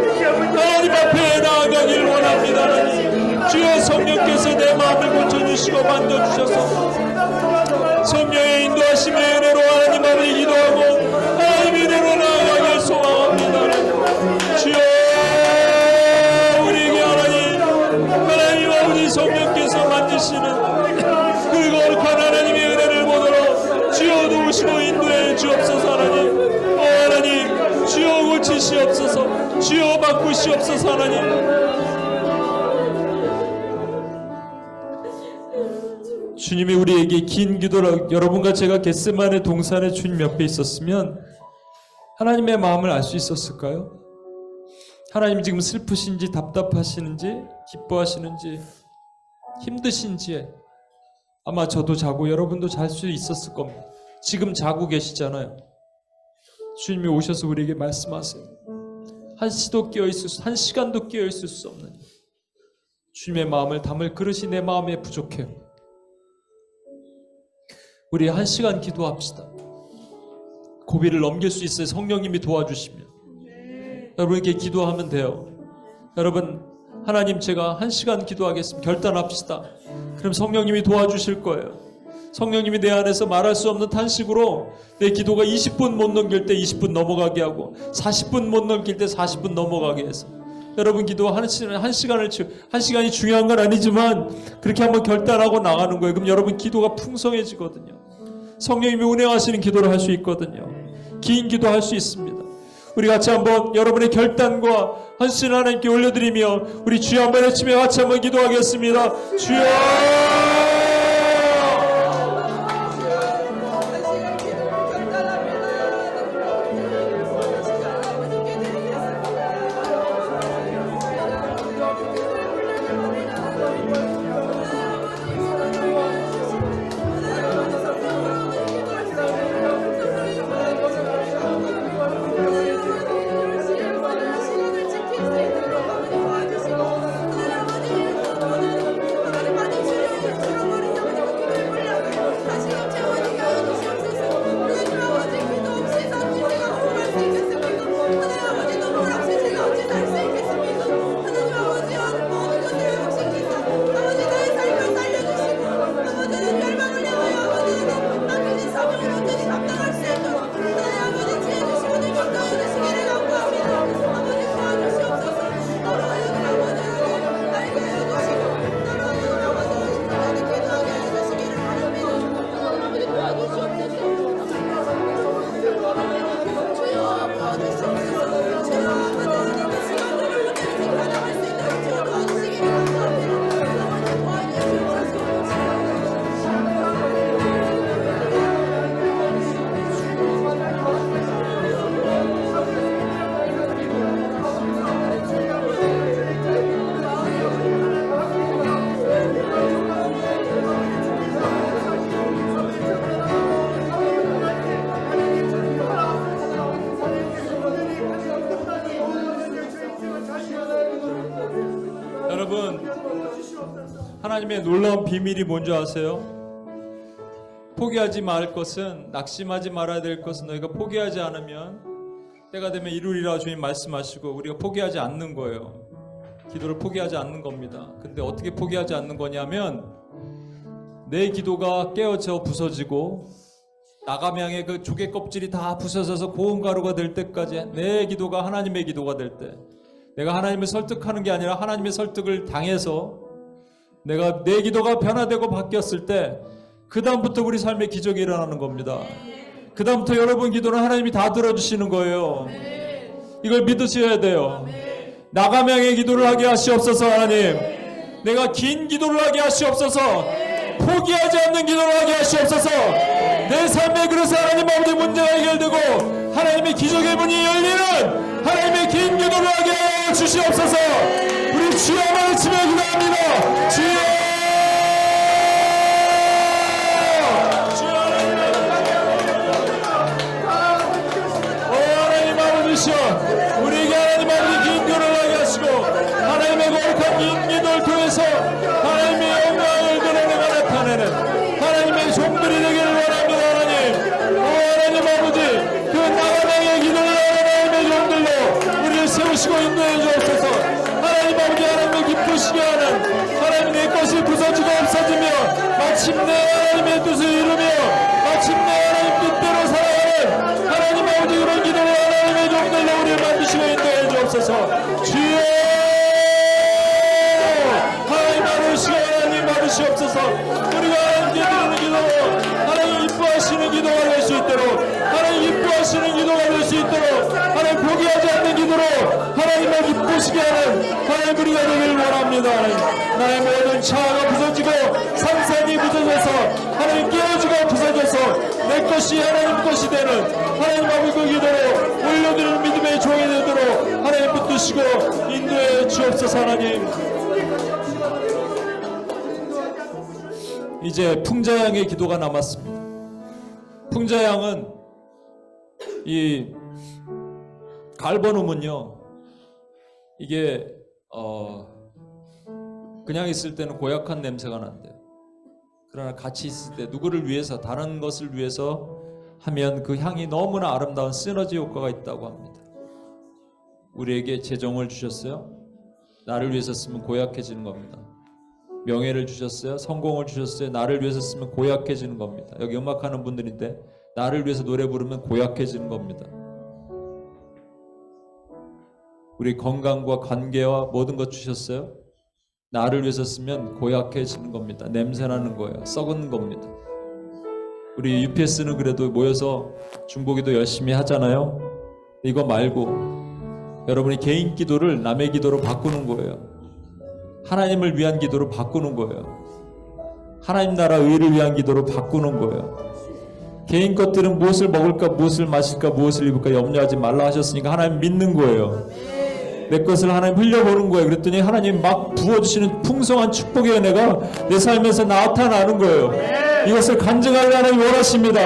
하나님 앞에 나아가기를 원합니다. 하나님 주여 성령께서 내 마음을 고쳐주시고 만져주셔서 성령의 인도하심의 은혜로 하나님 아버지 기도하고 하나님 은혜로 나아가길 소망합니다. 주여 우리에게 하나님 아버지 성령께서 만지시는 그 거룩한 하나님의 은혜를 보도록 주여 도우시고 인도해 주옵소서. 하나님 주여 고치시옵소서. 주여 바꾸시옵소서. 하나님 주님이 우리에게 긴 기도라. 여러분과 제가 겟세마네 동산에 주님 옆에 있었으면 하나님의 마음을 알 수 있었을까요? 하나님 지금 슬프신지 답답하시는지 기뻐하시는지 힘드신지 아마 저도 자고 여러분도 잘 수 있었을 겁니다. 지금 자고 계시잖아요. 주님이 오셔서 우리에게 말씀하세요. 한 시간도 깨어있을 수 없는 주님의 마음을 담을 그릇이 내 마음에 부족해요. 우리 한 시간 기도합시다. 고비를 넘길 수 있어요. 성령님이 도와주시면. 여러분에게 기도하면 돼요. 여러분 하나님 제가 한 시간 기도하겠습니다. 결단합시다. 그럼 성령님이 도와주실 거예요. 성령님이 내 안에서 말할 수 없는 탄식으로 내 기도가 20분 못 넘길 때 20분 넘어가게 하고 40분 못 넘길 때 40분 넘어가게 해서 여러분 기도 한 시간이 중요한 건 아니지만 그렇게 한번 결단하고 나가는 거예요. 그럼 여러분 기도가 풍성해지거든요. 성령님이 운행하시는 기도를 할 수 있거든요. 긴 기도 할 수 있습니다. 우리 같이 한번 여러분의 결단과 헌신을 하나님께 올려드리며 우리 주여 한번 외치며 같이 한번 기도하겠습니다. 주여 하나님의 놀라운 비밀이 뭔지 아세요? 포기하지 말 것은, 낙심하지 말아야 될 것은 너희가 포기하지 않으면 때가 되면 이루리라 주님 말씀하시고 우리가 포기하지 않는 거예요. 기도를 포기하지 않는 겁니다. 근데 어떻게 포기하지 않는 거냐면 내 기도가 깨어져 부서지고 나감양의 그 조개 껍질이 다 부서져서 고운 가루가 될 때까지 내 기도가 하나님의 기도가 될 때, 내가 하나님을 설득하는 게 아니라 하나님의 설득을 당해서 내가 내 기도가 변화되고 바뀌었을 때 그 다음부터 우리 삶에 기적이 일어나는 겁니다. 그 다음부터 여러분 기도는 하나님이 다 들어주시는 거예요. 이걸 믿으셔야 돼요. 나감양의 기도를 하게 하시옵소서. 하나님, 내가 긴 기도를 하게 하시옵소서. 포기하지 않는 기도를 하게 하시옵소서. 내 삶의 그릇에 하나님 아버지 문제가 해결되고 하나님의 기적의 문이 열리는 하나님의 긴 기도를 하게 하여 주시옵소서. 우리 주여만 치며 기도합니다. 주여, 우리에게 하나님 아버지 긴 기도를 하게 하시고 하나님의 거룩한 긴 기도를 통해서 하나님의 영광을 드러내가 나타내는 하나님의 종들이 되기를 원합니다. 하나님, 하나님 아버지, 그 나감양의 기도를 하나님의 종들로 우리를 세우시고 인도해 주옵소서. 하나님 아버지, 하나님을 기쁘시게 하는 하나님 내 것이 부서지고 없어지며 마침내 하나님의 뜻을 이루며 마침내 하나님 뜻대로 살아가는 하나님 아버지 그런 기도를 종들로 우리를 만드시고 인도해 주옵소서. 주여, 하나님 받으시고 하나님 받으시옵소서. 우리가 하나님께 드리는 기도 하나님 이뻐하시는 기도가 될 수 있도록, 하나님 이뻐하시는 기도가 될 수 있도록, 하나님 포기하지 않는 기도로 하나님을 기쁘시게 하는 하나님 우리가 되기를 원합니다. 하나님, 나의 모든 차가 부서지고 산산이 부서져서 하나님 깨어지고 부서져서 내 것이 하나님 것이 되는 하나님 아버지 그 기도로 올려드리는 믿음의 종이 되도록 하나님 붙드시고 인도해 주옵소서. 하나님, 이제 풍자양의 기도가 남았습니다. 풍자양은 이 갈버눔은요, 이게 그냥 있을 때는 고약한 냄새가 난대요. 그러나 같이 있을 때 누구를 위해서, 다른 것을 위해서 하면 그 향이 너무나 아름다운 시너지 효과가 있다고 합니다. 우리에게 재정을 주셨어요. 나를 위해서 쓰면 고약해지는 겁니다. 명예를 주셨어요. 성공을 주셨어요. 나를 위해서 쓰면 고약해지는 겁니다. 여기 음악하는 분들인데 나를 위해서 노래 부르면 고약해지는 겁니다. 우리 건강과 관계와 모든 것 주셨어요. 나를 위해서 쓰면 고약해지는 겁니다. 냄새나는 거예요. 썩은 겁니다. 우리 UPS는 그래도 모여서 중보기도 열심히 하잖아요. 이거 말고 여러분이 개인 기도를 남의 기도로 바꾸는 거예요. 하나님을 위한 기도로 바꾸는 거예요. 하나님 나라 의를 위한 기도로 바꾸는 거예요. 개인 것들은 무엇을 먹을까, 무엇을 마실까, 무엇을 입을까 염려하지 말라 하셨으니까 하나님 믿는 거예요. 내 것을 하나님 흘려보는 거예요. 그랬더니 하나님 막 부어주시는 풍성한 축복의 은혜가 내 삶에서 나타나는 거예요. 이것을 간증하려 하나님 원하십니다.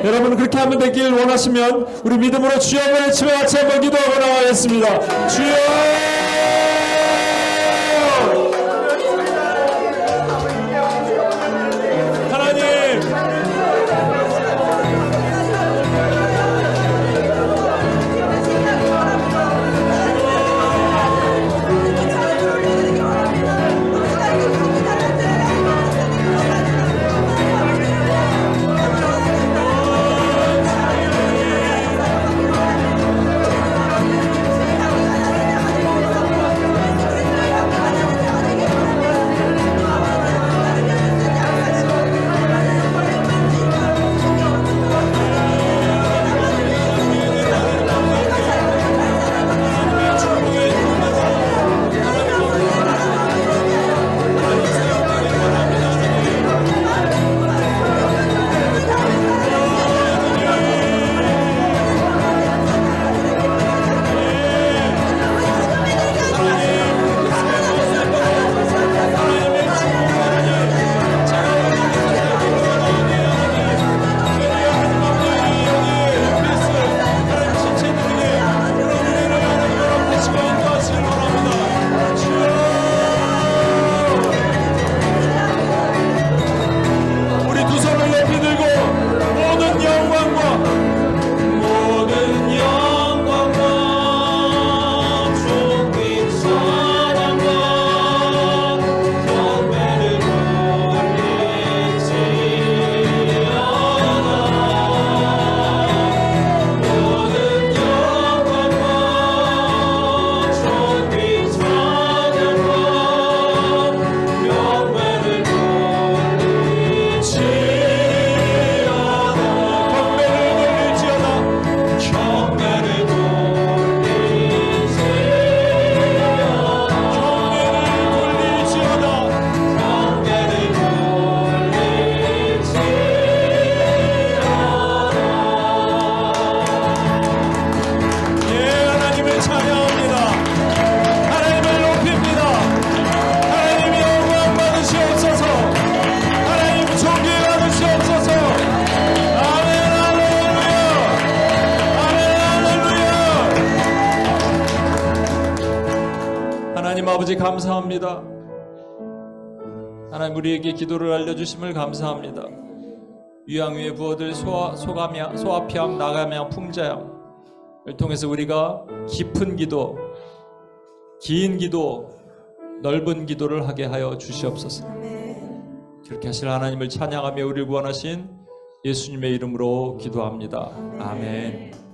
여러분 그렇게 하면 되길 원하시면 우리 믿음으로 주여 한번 외치며 같이 한번 기도하고 나가겠습니다. 주여, 아버지 감사합니다. 하나님 우리에게 기도를 알려주심을 감사합니다. 위양 위에 부어들 소감양, 소아피양, 나감양, 풍자양을 통해서 우리가 깊은 기도, 긴 기도, 넓은 기도를 하게 하여 주시옵소서. 그렇게 하실 하나님을 찬양하며 우리를 구원하신 예수님의 이름으로 기도합니다. 아멘.